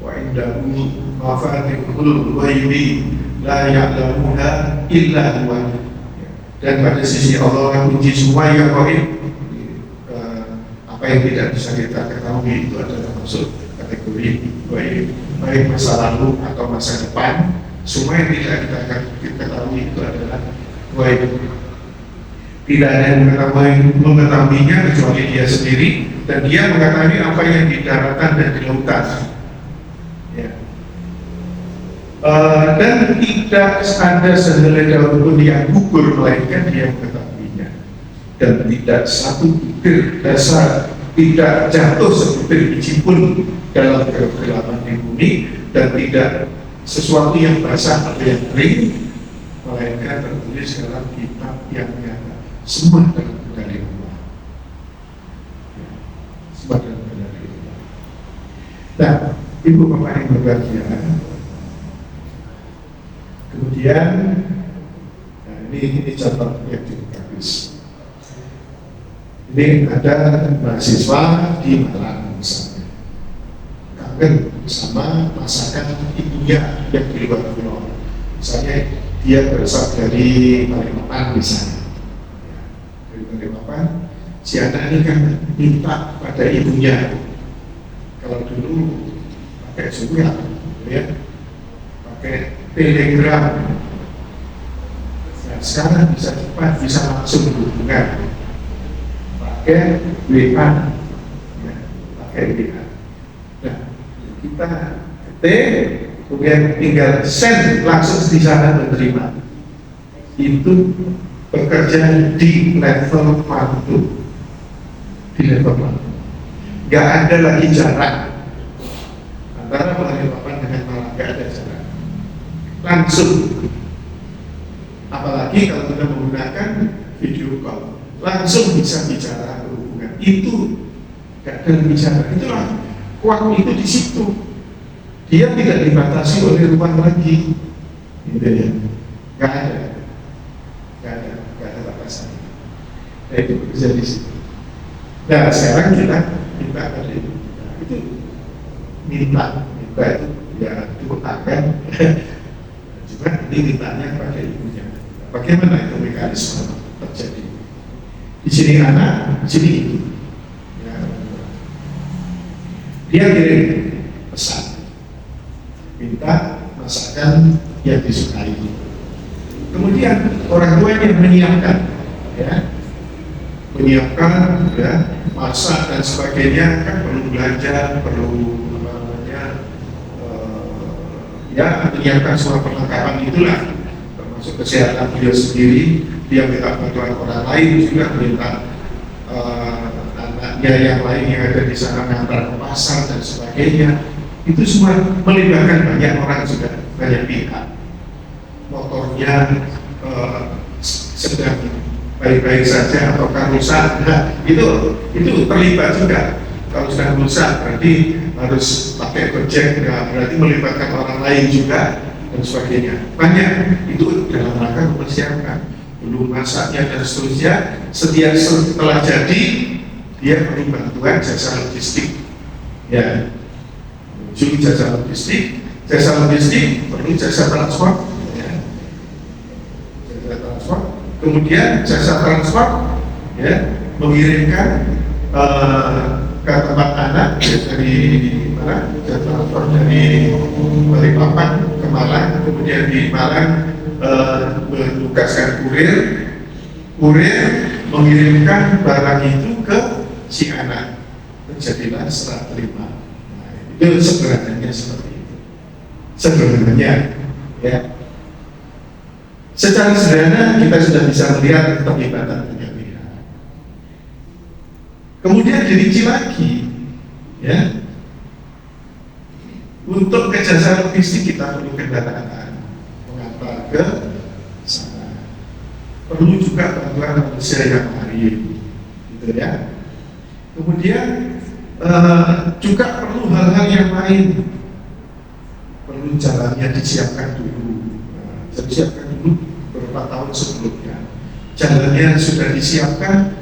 Wa indahu mafatihul ghaibi la ya'lamuha illa huwa. Dan pada sisi Allah kunci semua yang gaib, apa yang tidak bisa kita ketahui itu adalah masuk kategori gaib, baik masa lalu atau masa depan. Semua yang tidak kita ketahui itu adalah gaib. Tidak ada yang mengetahuinya kecuali dia sendiri, dan dia mengetahui apa yang di daratan dan di lautan. Ya. Dan tidak ada sehelai daun pun yang gugur melainkan dia mengetahuinya. Dan tidak satu butir dasar tidak jatuh sebutir biji pun dalam kegelapan di bumi, dan tidak sesuatu yang basah atau yang kering melainkan tertulis dalam kitab yang nyata. Semua dalam kendali Allah. Ya, semua dalam kendali Allah. Nah, ibu bapak yang berbahagia, kemudian nah ini contoh yang cukup bagus. Ini ada mahasiswa di Malang misalnya, kangen sama masakan ibunya yang di luar pulau. Misalnya dia berasal dari Balikpapan misalnya, dari Balikpapan, si anak ini kan minta pada ibunya, kalau dulu pakai surat, ya, pakai telegram. Nah, sekarang bisa cepat, bisa langsung berhubungan pakai WA, ya, pakai WA. Nah, kita ketik, kemudian tinggal send, langsung di sana menerima. Itu bekerja di level mantu, di level mantu. Gak ada lagi jarak antara Balikpapan dengan Malang, gak ada jarak, langsung. Apalagi kalau kita menggunakan video call, langsung bisa bicara berhubungan. Itu gak ada bicara. Itulah uang itu di situ. Dia tidak dibatasi oleh ruang lagi, gitu ya. Gak ada batasan. Nah, itu bekerja di situ. Nah, sekarang kita minta pada itu. Itu minta itu ya diutangkan. Cuma ini mintanya pada ibunya. Bagaimana itu mekanisme terjadi? Di sini anak, di sini ibu. Ya. Dia kirim pesan, minta masakan yang disukai. Kemudian orang tua yang menyiapkan, ya, masak dan sebagainya, kan perlu belanja, perlu apa namanya, ya, menyiapkan semua perlengkapan itulah, termasuk kesehatan beliau sendiri. Dia minta bantuan orang lain juga, minta anaknya yang lain yang ada di sana ngantar ke pasar dan sebagainya. Itu semua melibatkan banyak orang juga, banyak pihak. Motornya sedang baik-baik saja ataukah rusak, nah itu terlibat juga. Kalau sudah rusak berarti harus pakai gojek, nah, berarti melibatkan orang lain juga dan sebagainya. Banyak itu dalam rangka mempersiapkan, belum masaknya dan seterusnya. Setelah jadi dia perlu bantuan jasa logistik, ya, menuju jasa logistik perlu jasa transport, ya, jasa transport. Kemudian jasa transport, ya, mengirimkan ke tempat anak dari mana? Jasa transport dari Balikpapan ke Malang, kemudian di Malang menugaskan kurir mengirimkan barang itu ke si anak, terjadilah serah terima. Nah, itu sederhananya seperti itu. Sederhananya, ya. Secara sederhana kita sudah bisa melihat keterlibatan banyak pihak. Kemudian dirinci lagi, ya, untuk ke jasa logistik kita perlu kendaraan mengantar ke sana. Perlu juga bantuan manusia yang lain, gitu ya. Kemudian juga perlu hal-hal yang lain. Perlu jalannya disiapkan dulu. Disiapkan dulu beberapa tahun sebelumnya. Jalannya sudah disiapkan,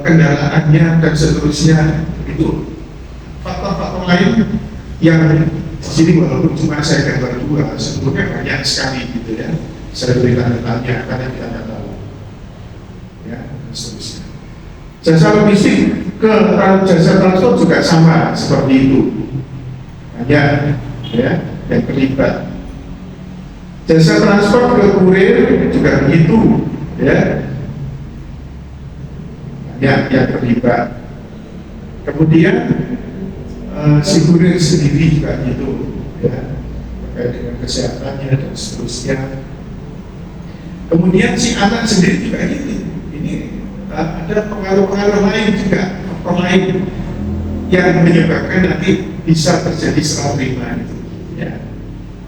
kendaraannya dan seterusnya. Itu faktor-faktor lain yang di sini walaupun cuma saya gambar dua, sebetulnya banyak sekali gitu ya. Saya beri tanda-tanya karena kita tidak tahu, ya, dan seterusnya. Jasa logistik ke jasa transport juga sama seperti itu, banyak ya yang terlibat. Jasa transport ke kurir juga begitu, ya, banyak yang terlibat. Kemudian si kurir sendiri juga gitu, ya, terkait dengan kesehatannya dan seterusnya. Kemudian si anak sendiri juga gitu. Ini ada pengaruh-pengaruh lain juga, faktor lain yang menyebabkan nanti bisa terjadi salah terima itu, ya,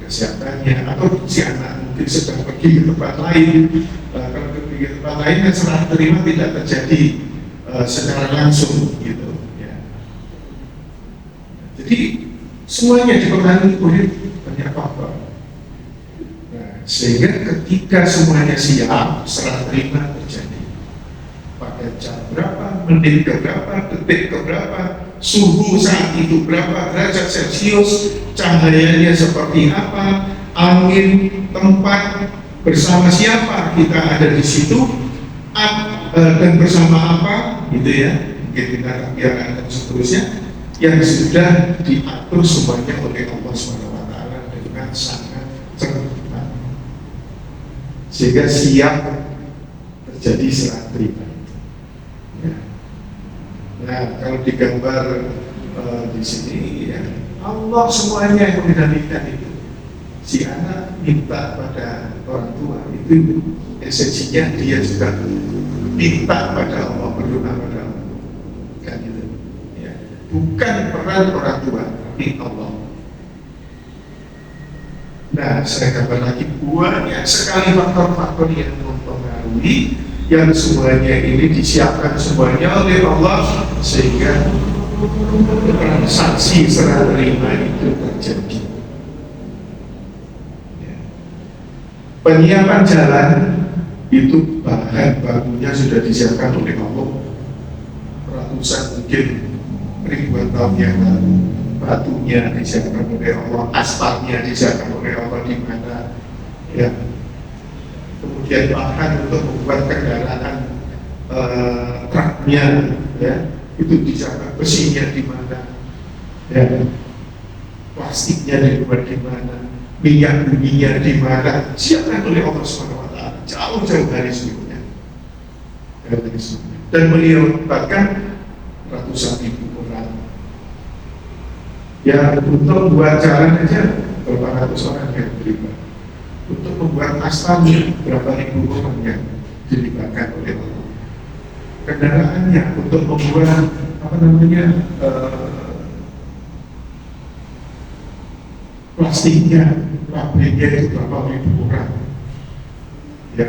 kesehatannya, atau si anak mungkin sedang pergi ke tempat lain. Kalau pergi ke tempat lain kan salah terima tidak terjadi secara langsung gitu. Jadi semuanya dipengaruhi oleh banyak faktor. Nah, sehingga ketika semuanya siap, serah terima terjadi. Pada jam berapa, menit ke berapa, detik ke berapa, suhu saat itu berapa derajat Celcius, cahayanya seperti apa, angin, tempat, bersama siapa kita ada di situ, dan bersama apa, gitu ya, mungkin kita biarkan dan seterusnya. Yang sudah diatur semuanya oleh Allah SWT dengan sangat cermat, sehingga siap terjadi serah terima. Ya. Nah, kalau digambar di sini, ya, Allah semuanya yang mengendalikan itu. Si anak minta pada orang tua, itu esensinya dia juga minta pada Allah, berdoa pada Allah, kan gitu. Bukan peran orang tua, tapi Allah. Nah, saya gambar lagi banyak sekali faktor-faktor yang mempengaruhi, yang semuanya ini disiapkan semuanya oleh Allah sehingga transaksi serah terima itu terjadi. Ya. Penyiapan jalan itu bahan bakunya sudah disiapkan oleh Allah ratusan mungkin ribuan tahun yang lalu. Batunya disiapkan oleh Allah, aspalnya disiapkan oleh Allah di mana, ya. Kemudian bahan untuk membuat kendaraan truknya, ya, itu disiapkan, besinya di mana, ya, plastiknya dibuat di mana, minyak buminya di mana, siapkan oleh Allah SWT jauh-jauh dari sebelumnya, dan melibatkan ratusan ribu orang. Ya, untuk membuat jalan aja berapa ratus orang yang terlibat. Untuk membuat aspalnya berapa ribu orang yang dilibatkan oleh Allah. Kendaraannya untuk membuat plastiknya, pabriknya itu berapa ribu orang. Ya,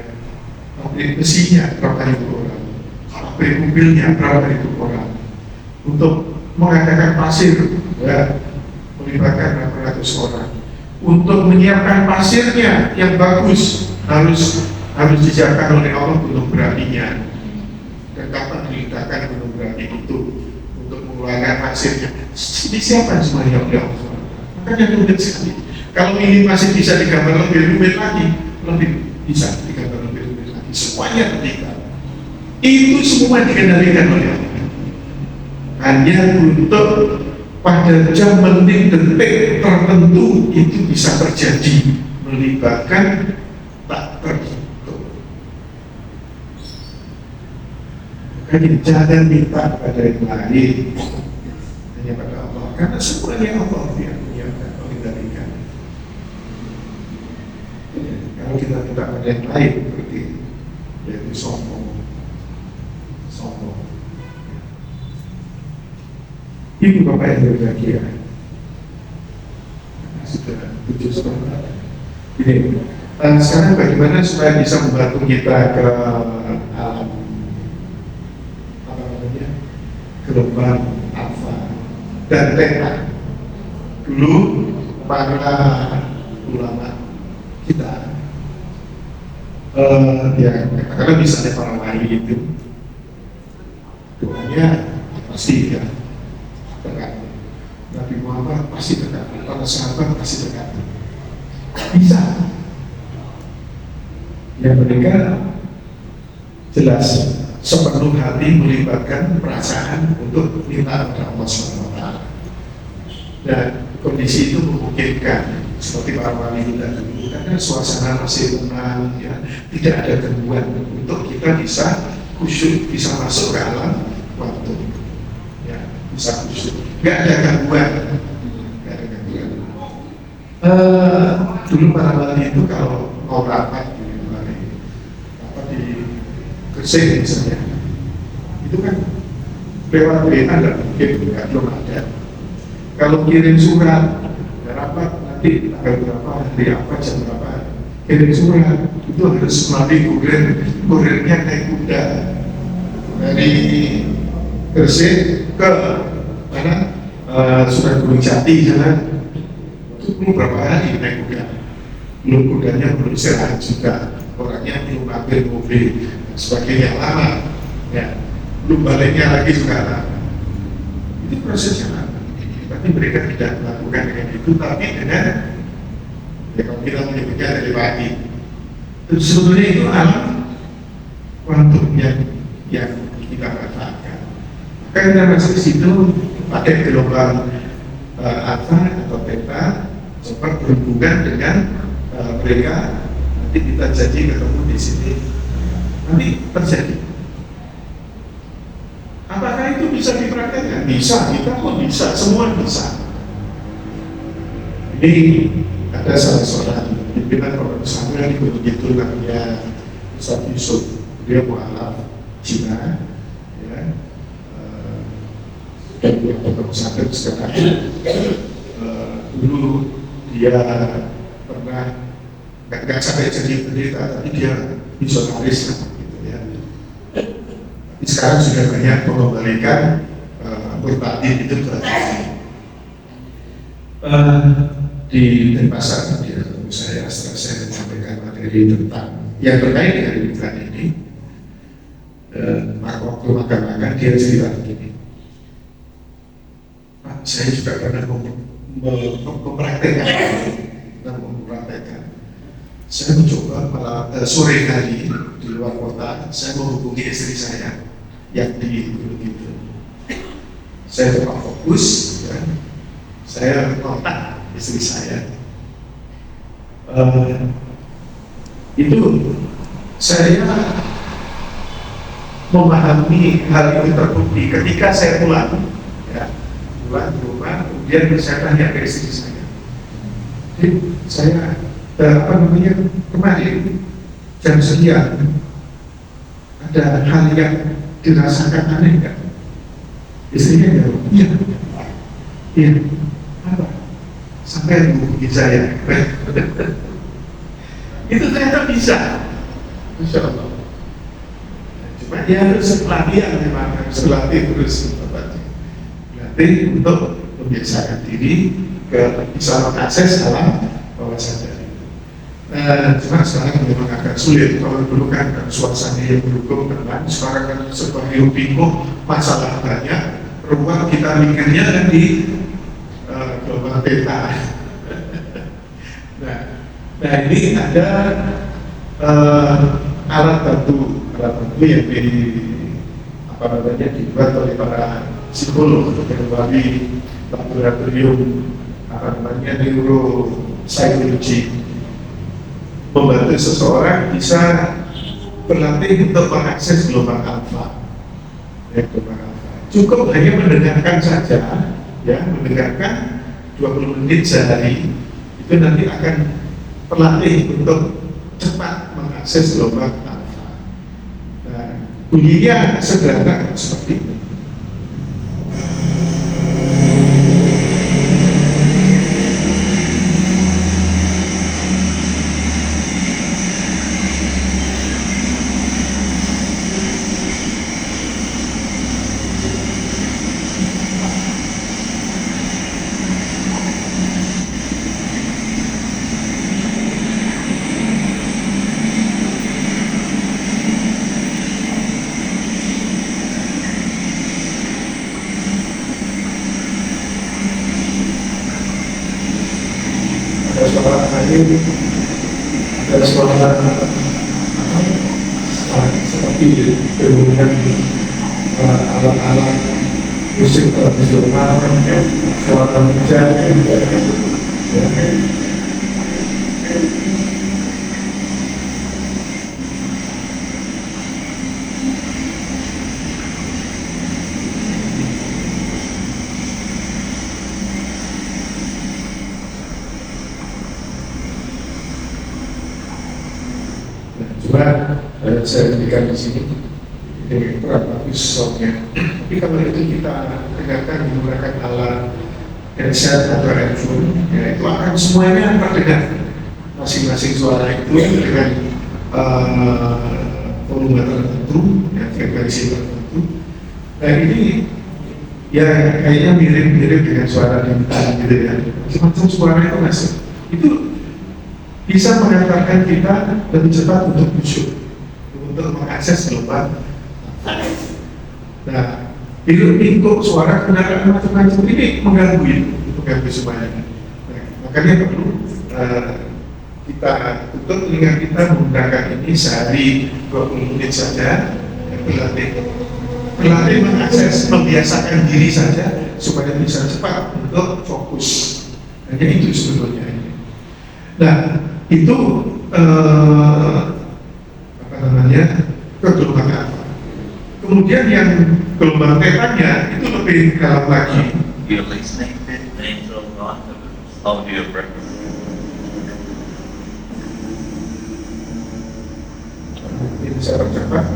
pabrik besinya berapa ribu orang. Pabrik mobilnya berapa ribu orang. Untuk mengadakan pasir, ya, melibatkan berapa ratus orang. Untuk menyiapkan pasirnya yang bagus harus disiapkan oleh Allah gunung berapinya. Dan kapan diletakkan gunung berapi itu untuk mengeluarkan pasirnya, disiapkan semuanya oleh Allah. Makanya rumit sekali. Kalau ini masih bisa digambar lebih rumit lagi, lebih bisa digambar lebih rumit lagi. Semuanya terlibat. Itu semua dikendalikan oleh Allah. Hanya untuk pada jam, menit, detik tertentu itu bisa terjadi, melibatkan tak terhitung. Makanya jangan minta pada yang lain, hanya pada Allah, karena semuanya Allah yang menyiapkan, mengendalikan. Kalau kita minta pada yang lain, berarti yaitu sombong. Ibu Bapak yang berbahagia, sudah 7,5. Ini, sekarang bagaimana supaya bisa membantu kita ke alam apa namanya, gelombang alfa dan theta. Dulu para ulama kita, ya karena misalnya para wali itu doanya pasti ya dekat. Nabi Muhammad pasti dekat, para sahabat pasti dekat. Bisa. Ya mereka jelas sepenuh hati melibatkan perasaan untuk minta kepada Allah SWT. Dan kondisi itu memungkinkan seperti para wali kita dulu, karena suasana masih tenang, ya, tidak ada gangguan untuk kita bisa khusyuk, bisa masuk ke alam waktu, ya, bisa khusyuk, nggak ada gangguan, nggak ada gangguan. Dulu para wali itu kalau mau rapat di Gresik misalnya, itu kan lewat WA nggak mungkin, belum ada. Kalau kirim surat, ya rapat nanti tanggal berapa, hari apa, jam berapa, kirim surat itu harus melalui kurirnya naik kuda dari Gresik ke mana, Sunan Gunung Jati jalan itu belum berapa hari naik kuda, belum kudanya belum istirahat juga, orangnya belum ambil mobil sebagainya, lama ya, belum baliknya lagi juga lama. Itu prosesnya lama, tapi mereka tidak melakukan dengan itu, tapi dengan ya kalau kita menyebutnya dari pagi. Terus sebetulnya itu alam kuantum yang kita manfaatkan. Maka kita masuk ke situ pakai gelombang alfa atau beta, sempat berhubungan dengan mereka. Nanti kita janji ketemu di sini, nanti terjadi. Apakah itu bisa dipraktekkan? Bisa, kita pun bisa, semua bisa. Ini ada salah seorang pimpinan pondok pesantren di Gunung Kidul, namanya Ustaz Yusuf. Dia mualaf Cina, ya, dan dia pondok pesantren sekarang. Dulu dia pernah nggak sampai jadi pendeta, tapi dia misionaris gitu ya. Tapi sekarang sudah banyak mengembalikan berbatin itu ke di Denpasar. Dia ketemu saya setelah saya menyampaikan materi tentang yang terkait dengan pemikiran ini. Maka waktu makan-makan dia cerita begini, Pak, saya juga pernah mempraktekkan. Saya mencoba sore hari di luar kota, saya menghubungi istri saya yang di Gunung Kidul. Saya coba fokus, ya. Saya kontak istri saya. Itu saya memahami hal itu terbukti ketika saya pulang, ya, pulang ke rumah, kemudian saya tanya ke istri saya. Jadi saya apa namanya, kemarin jam sekian ada hal yang dirasakan aneh nggak? Istrinya jawab, iya, iya, apa? Sampai menghubungi saya. Itu ternyata bisa, Masya Allah. Cuma ya harus pelatihan, memang harus berlatih terus, berlatih untuk membiasakan diri ke bisa mengakses alam bawah sadar. Cuma sekarang memang agak sulit. Kalau dulu kan suasana yang mendukung tenang, sekarang kan serba hiruk pikuk, masalah banyak, ruang kita mikirnya kan di gelombang beta. Nah ini ada alat bantu yang apa namanya dibuat oleh para psikolog untuk melalui laboratorium apa namanya neuropsikologi, membantu seseorang bisa berlatih untuk mengakses gelombang alfa. Ya, gelombang alfa. Cukup hanya mendengarkan saja, ya, mendengarkan 20 menit sehari, itu nanti akan terlatih untuk cepat mengakses gelombang alfa. Nah, bunyinya sederhana seperti ini. ini ada suara seperti dengan alat-alat musik tradisional, suara hujan, cuma saya berikan di sini ini kurang bagus soundnya. Tapi kalau itu kita dengarkan menggunakan alat headset atau headphone, ya itu akan semuanya terdengar masing-masing suara itu dengan volume tertentu, ya, frekuensi tertentu. Nah ini ya kayaknya mirip-mirip dengan suara bintang gitu ya. Semacam suara itu masuk. Itu bisa mengantarkan kita lebih cepat untuk khusyuk, untuk mengakses gelombang. Nah, hiruk-pikuk suara kendaraan macam-macam ini mengganggu semuanya. Nah, makanya perlu kita tutup telinga kita menggunakan ini sehari 20 menit saja, berlatih mengakses, membiasakan diri saja supaya bisa cepat untuk fokus. Hanya itu sebetulnya. Nah, itu kegelombang alfa. Kemudian yang gelombang tetanya itu lebih dalam lagi. You're listening to natural thought of your breath. Ini saya percepat.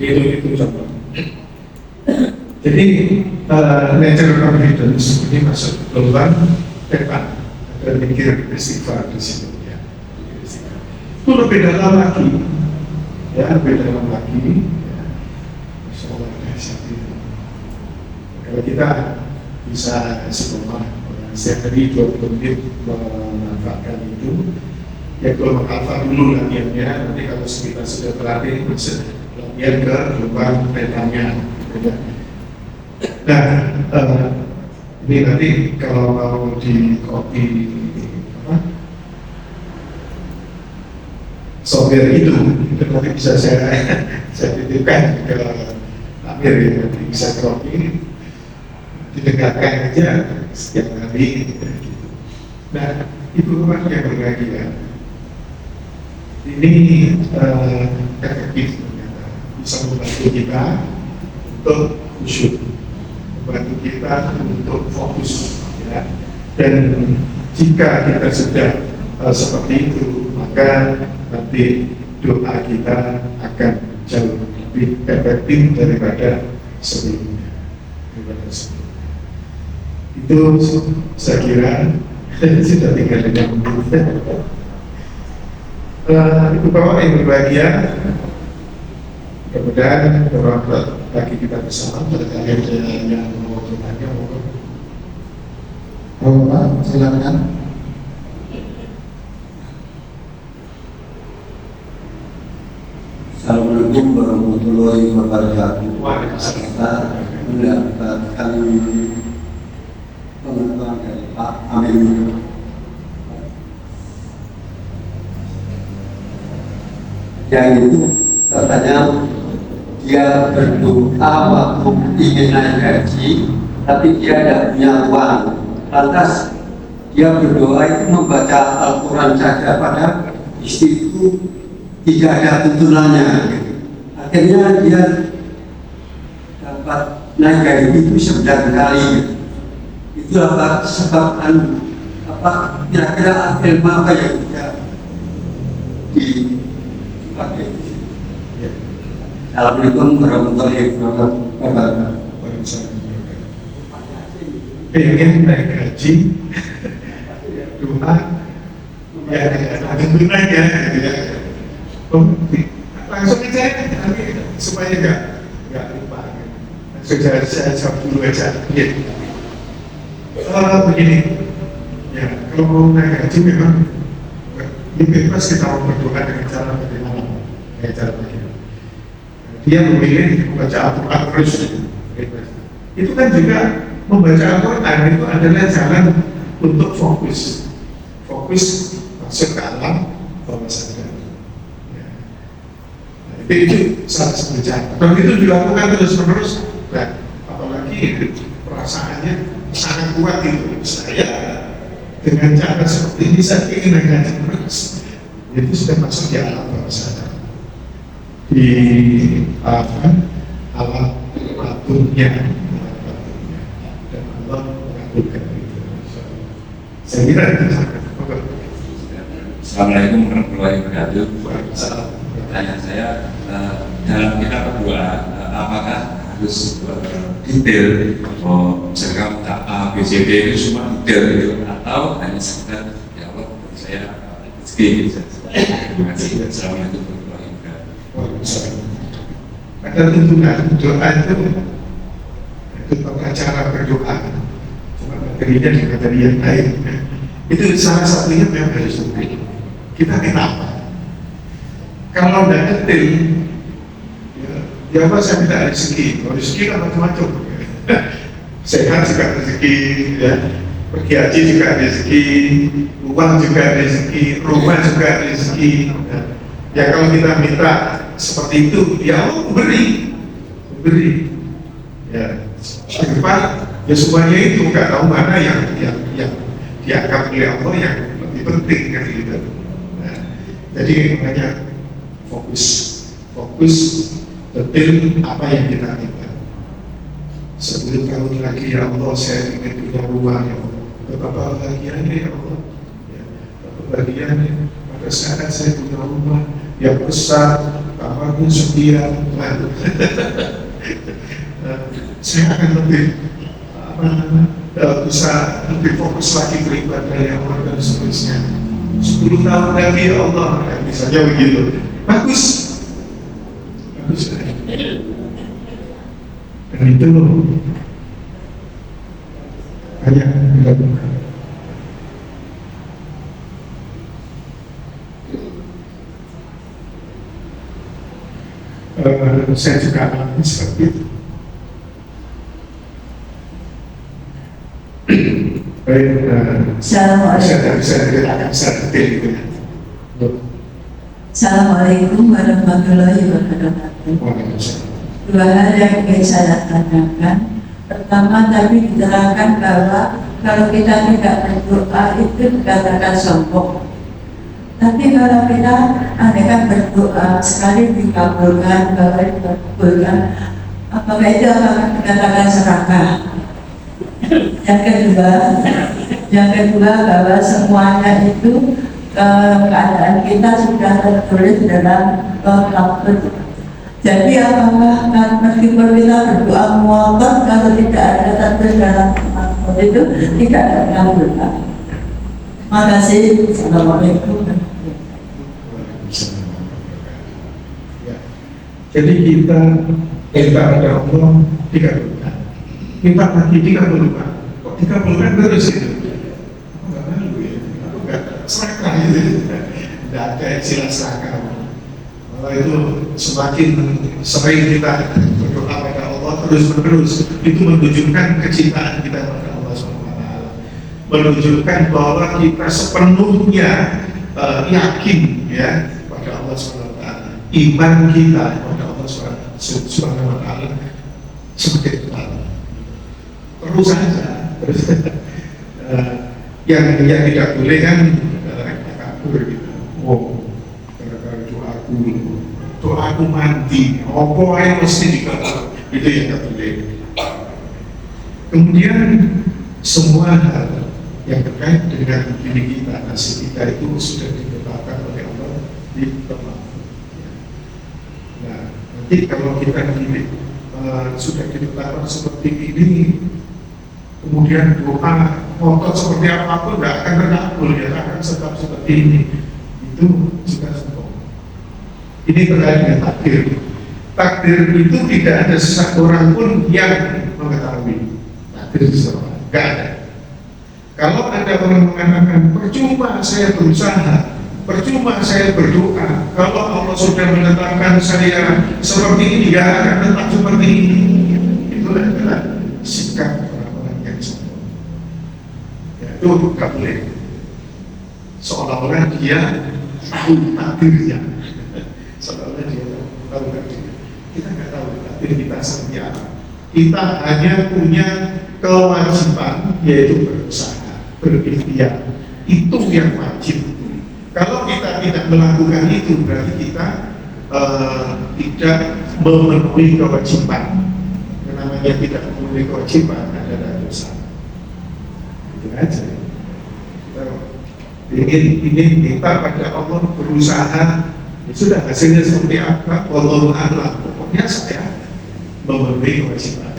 Itu contoh. Jadi natural confidence ini masuk gelombang tepat dan mikir istighfar di sini ya. Itu lebih dalam lagi, ya lebih dalam lagi. Ya. Insyaallah dahsyat itu. Kalau kita bisa sekolah setiap hari 20 menit memanfaatkan itu, ya gelombang alfa dulu latihannya. Nanti kalau kita sudah terlatih latihan ke gelombang tetanya. Nah, ini nanti kalau mau di copy software itu nanti bisa saya titipkan ke Amir ya, nanti bisa copy, didengarkan aja setiap hari. Nah, itu memang yang berbahagia. Ini efektif, bisa membantu kita untuk khusyuk, membantu kita untuk fokus, ya. Dan jika kita sudah seperti itu, maka nanti doa kita akan jauh lebih efektif daripada sebelumnya. Itu saya kira sudah tinggal dengan Ibu Bapak yang berbahagia, mudah-mudahan beberapa bagi kita bersama terkait yang mau bertanya. Bapak, silakan. Assalamualaikum warahmatullahi wabarakatuh. Kita mendapatkan pengetahuan dari Pak Amin. Yang itu katanya dia berdoa waktu ingin naik haji, tapi dia tidak punya uang. Lantas dia berdoa itu membaca Al-Quran saja, pada istighfar tidak ada tuntunannya. Akhirnya dia dapat naik gaji itu 9 kali. Itu apa sebabkan apa kira-kira ilmu apa yang tidak dipakai? Assalamualaikum warahmatullahi wabarakatuh. Pengen naik gaji, doa, ya ada gunanya, gitu ya. Langsung aja, nanti supaya nggak lupa. Langsung saya jawab dulu aja. Begini, ya kalau mau naik gaji memang bebas kita mau berdoa dengan cara bagaimana, dengan cara bagaimana. Dia memilih membaca Al-Quran terus. Itu kan juga membaca Al-Quran itu adalah jalan untuk fokus masuk ke alam bawah sadar. Itu salah satu cara. Dan itu dilakukan terus-menerus. Dan apalagi perasaannya sangat kuat itu. Saya dengan cara seperti ini saya ingin ngaji terus. Itu sudah masuk di alam bawah sadar. Di alam batinnya dan Allah mengabulkan itu. Saya kira itu sangat. Assalamualaikum warahmatullahi wabarakatuh. Pertanyaan saya, dalam kita berdoa, apakah harus detail? Misalkan A, B, C, D itu semua detail gitu, atau hanya sekedar ya Allah saya rezeki? Terima kasih. Assalamualaikum warahmatullahi wabarakatuh. Ada tuntunan doa itu tata cara berdoa, cuma materinya juga dari yang lain. Itu salah satunya memang harus detail. Kita kenapa? Kalau tidak detail, ya apa saya minta rezeki? Kalau rezeki kan macam-macam. Sehat juga rezeki, ya. Pergi haji juga rezeki, uang juga rezeki, rumah juga rezeki. Ya kalau kita minta seperti itu, ya Allah beri. Ya, depan, ya semuanya itu nggak tahu mana yang dianggap oleh Allah yang lebih penting kan gitu. Nah, jadi makanya fokus detail apa yang kita minta. 10 tahun lagi ya Allah saya ingin punya rumah ya Allah. Betapa bahagianya ya Allah. Ya, betapa bahagianya pada saat saya punya rumah yang besar, kamarnya sekian. Saya akan lebih bisa lebih fokus lagi beribadah ya Allah dan seterusnya. 10 tahun lagi ya Allah, misalnya begitu. Bagus. Dan itu banyak dilakukan. Saya juga alami seperti itu. Baik, Assalamualaikum. saya detail gitu ya. Assalamualaikum warahmatullahi wabarakatuh. Waalaikumsalam. 2 hal yang ingin saya tanyakan. Pertama, tadi diterangkan bahwa kalau kita tidak berdoa itu dikatakan sombong. Tapi kalau kita andaikan berdoa sekali dikabulkan, bahwa dikabulkan, apakah itu akan dikatakan serakah? Yang kedua bahwa semuanya itu keadaan kita sudah tertulis dalam Al-Quran. Jadi apakah meskipun kita berdoa muakat, kalau tidak ada tertulis dalam Al-Quran itu tidak ada mengabulkan? Terima kasih. Assalamualaikum. Ya. Jadi kita ada Allah dikabulkan. Kita lagi dikabulkan. Kok dikabulkan terus itu? Enggak malu ya. Enggak serakah gitu. Tidak ada istilah serakah. Kalau itu semakin sering kita berdoa pada Allah terus-menerus, itu menunjukkan kecintaan kita pada Allah SWT. Menunjukkan bahwa kita sepenuhnya yakin ya pada Allah SWT. Iman kita pada Allah SWT semakin kuat. Terus saja. Yang tidak boleh kan kabur gitu. Oh, gara-gara doaku aku mati, apa yang mesti dikatakan, itu yang nggak boleh. Kemudian semua hal yang terkait dengan diri kita, nasib kita itu sudah ditetapkan oleh Allah di tempat. Nah, nanti kalau kita sudah ditetapkan seperti ini, kemudian doa ngotot seperti apapun tidak akan terkabul, ya akan tetap seperti ini. Itu juga semua. Ini terkait dengan takdir. Takdir itu tidak ada seseorang pun yang mengetahui takdir seseorang, tidak ada. Kalau ada orang mengatakan percuma saya berusaha, percuma saya berdoa, kalau Allah sudah menetapkan saya seperti ini, tidak akan tetap seperti ini. Itu adalah sikap orang-orang yang sombong. Ya, itu tidak boleh. Seolah-olah dia tahu takdirnya, seolah-olah dia tahu takdirnya. Kita nggak tahu takdir kita seperti apa. Kita hanya punya kewajiban, yaitu berusaha, berikhtiar. Itu yang wajib. Kalau kita tidak melakukan itu, berarti kita tidak memenuhi kewajiban. Yang namanya tidak memenuhi kewajiban adalah dosa. Itu aja. Kita ingin minta pada Allah berusaha, ya sudah hasilnya seperti apa, wallahu a'lam. Pokoknya saya memenuhi kewajiban.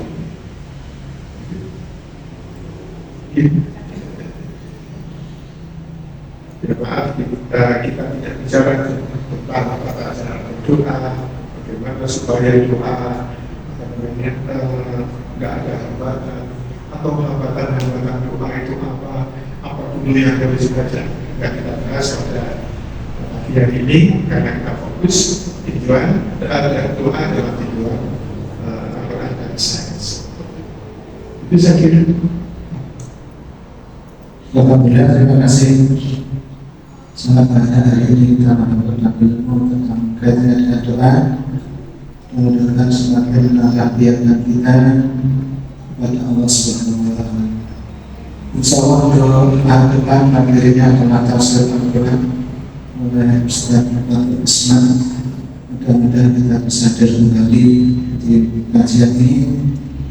Ya maaf, kita tidak bicara tentang apa cara berdoa, bagaimana supaya doa nggak ada hambatan, atau hambatan doa itu apa dulu yang harus dibaca. Nggak kita bahas pada bagian ini karena kita fokus tujuan ada doa adalah tujuan Al-Quran dan sains. Itu saya kira. Alhamdulillah, terima kasih. Sangat banyak hari ini kita mendapatkan ilmu tentang kaitannya dengan doa. Mudah-mudahan semakin menambah kita kepada Allah Subhanahu wa Ta'ala. Insya Allah untuk tahun depan materinya adalah tafsir Al-Quran oleh Ustaz Abdul Isman. Mudah-mudahan kita bisa hadir kembali di kajian ini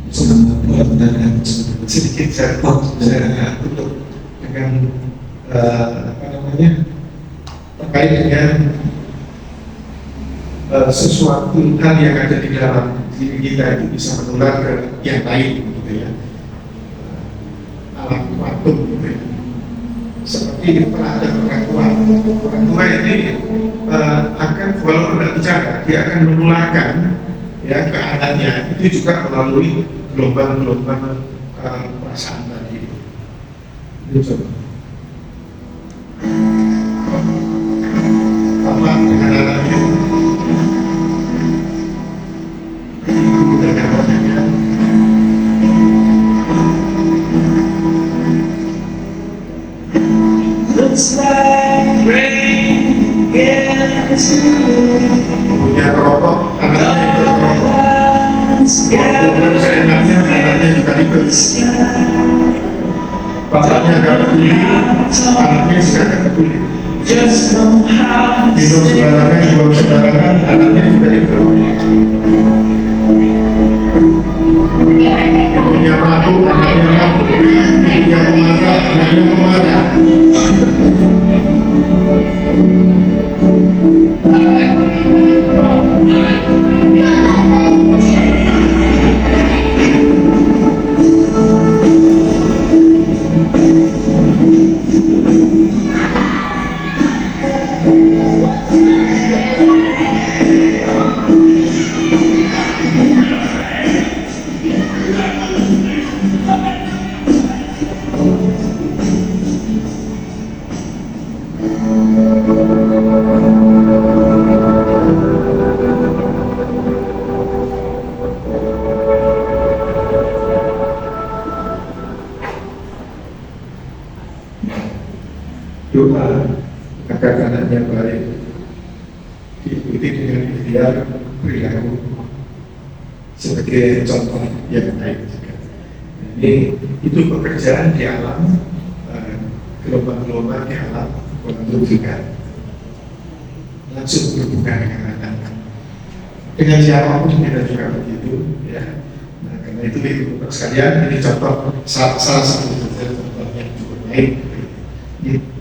bersama keluarga dan sedikit saya tutup dengan terkait dengan sesuatu hal yang ada di dalam diri kita itu bisa menular ke yang lain, gitu ya. Alam kuantum, gitu ya. Seperti pernah ada orang tua ini akan walaupun tidak bicara, dia akan menularkan ya ke anaknya, itu juga melalui gelombang-gelombang perasaan tadi. Itu coba. Apa dengan anaknya? Looks like rain gets Punya rokok, anaknya ikut rokok. Walaupun seenaknya, anaknya juga ikut. Bapaknya agak peduli, anaknya juga agak peduli. just know how to Minum sembarangan, buang sembarangan, anaknya juga ikut. Punya mabuk, anaknya mabuk. Punya pemarah, anaknya pemarah. Doa agar anaknya baik, diikuti dengan ikhtiar perilaku sebagai contoh yang baik juga. Ini itu pekerjaan di alam, gelombang-gelombang di alam quantum juga langsung berhubungan dengan anak. dengan siapapun kita juga begitu ya. Nah, karena itu sekalian ini contoh salah satu contoh yang cukup baik. Gitu.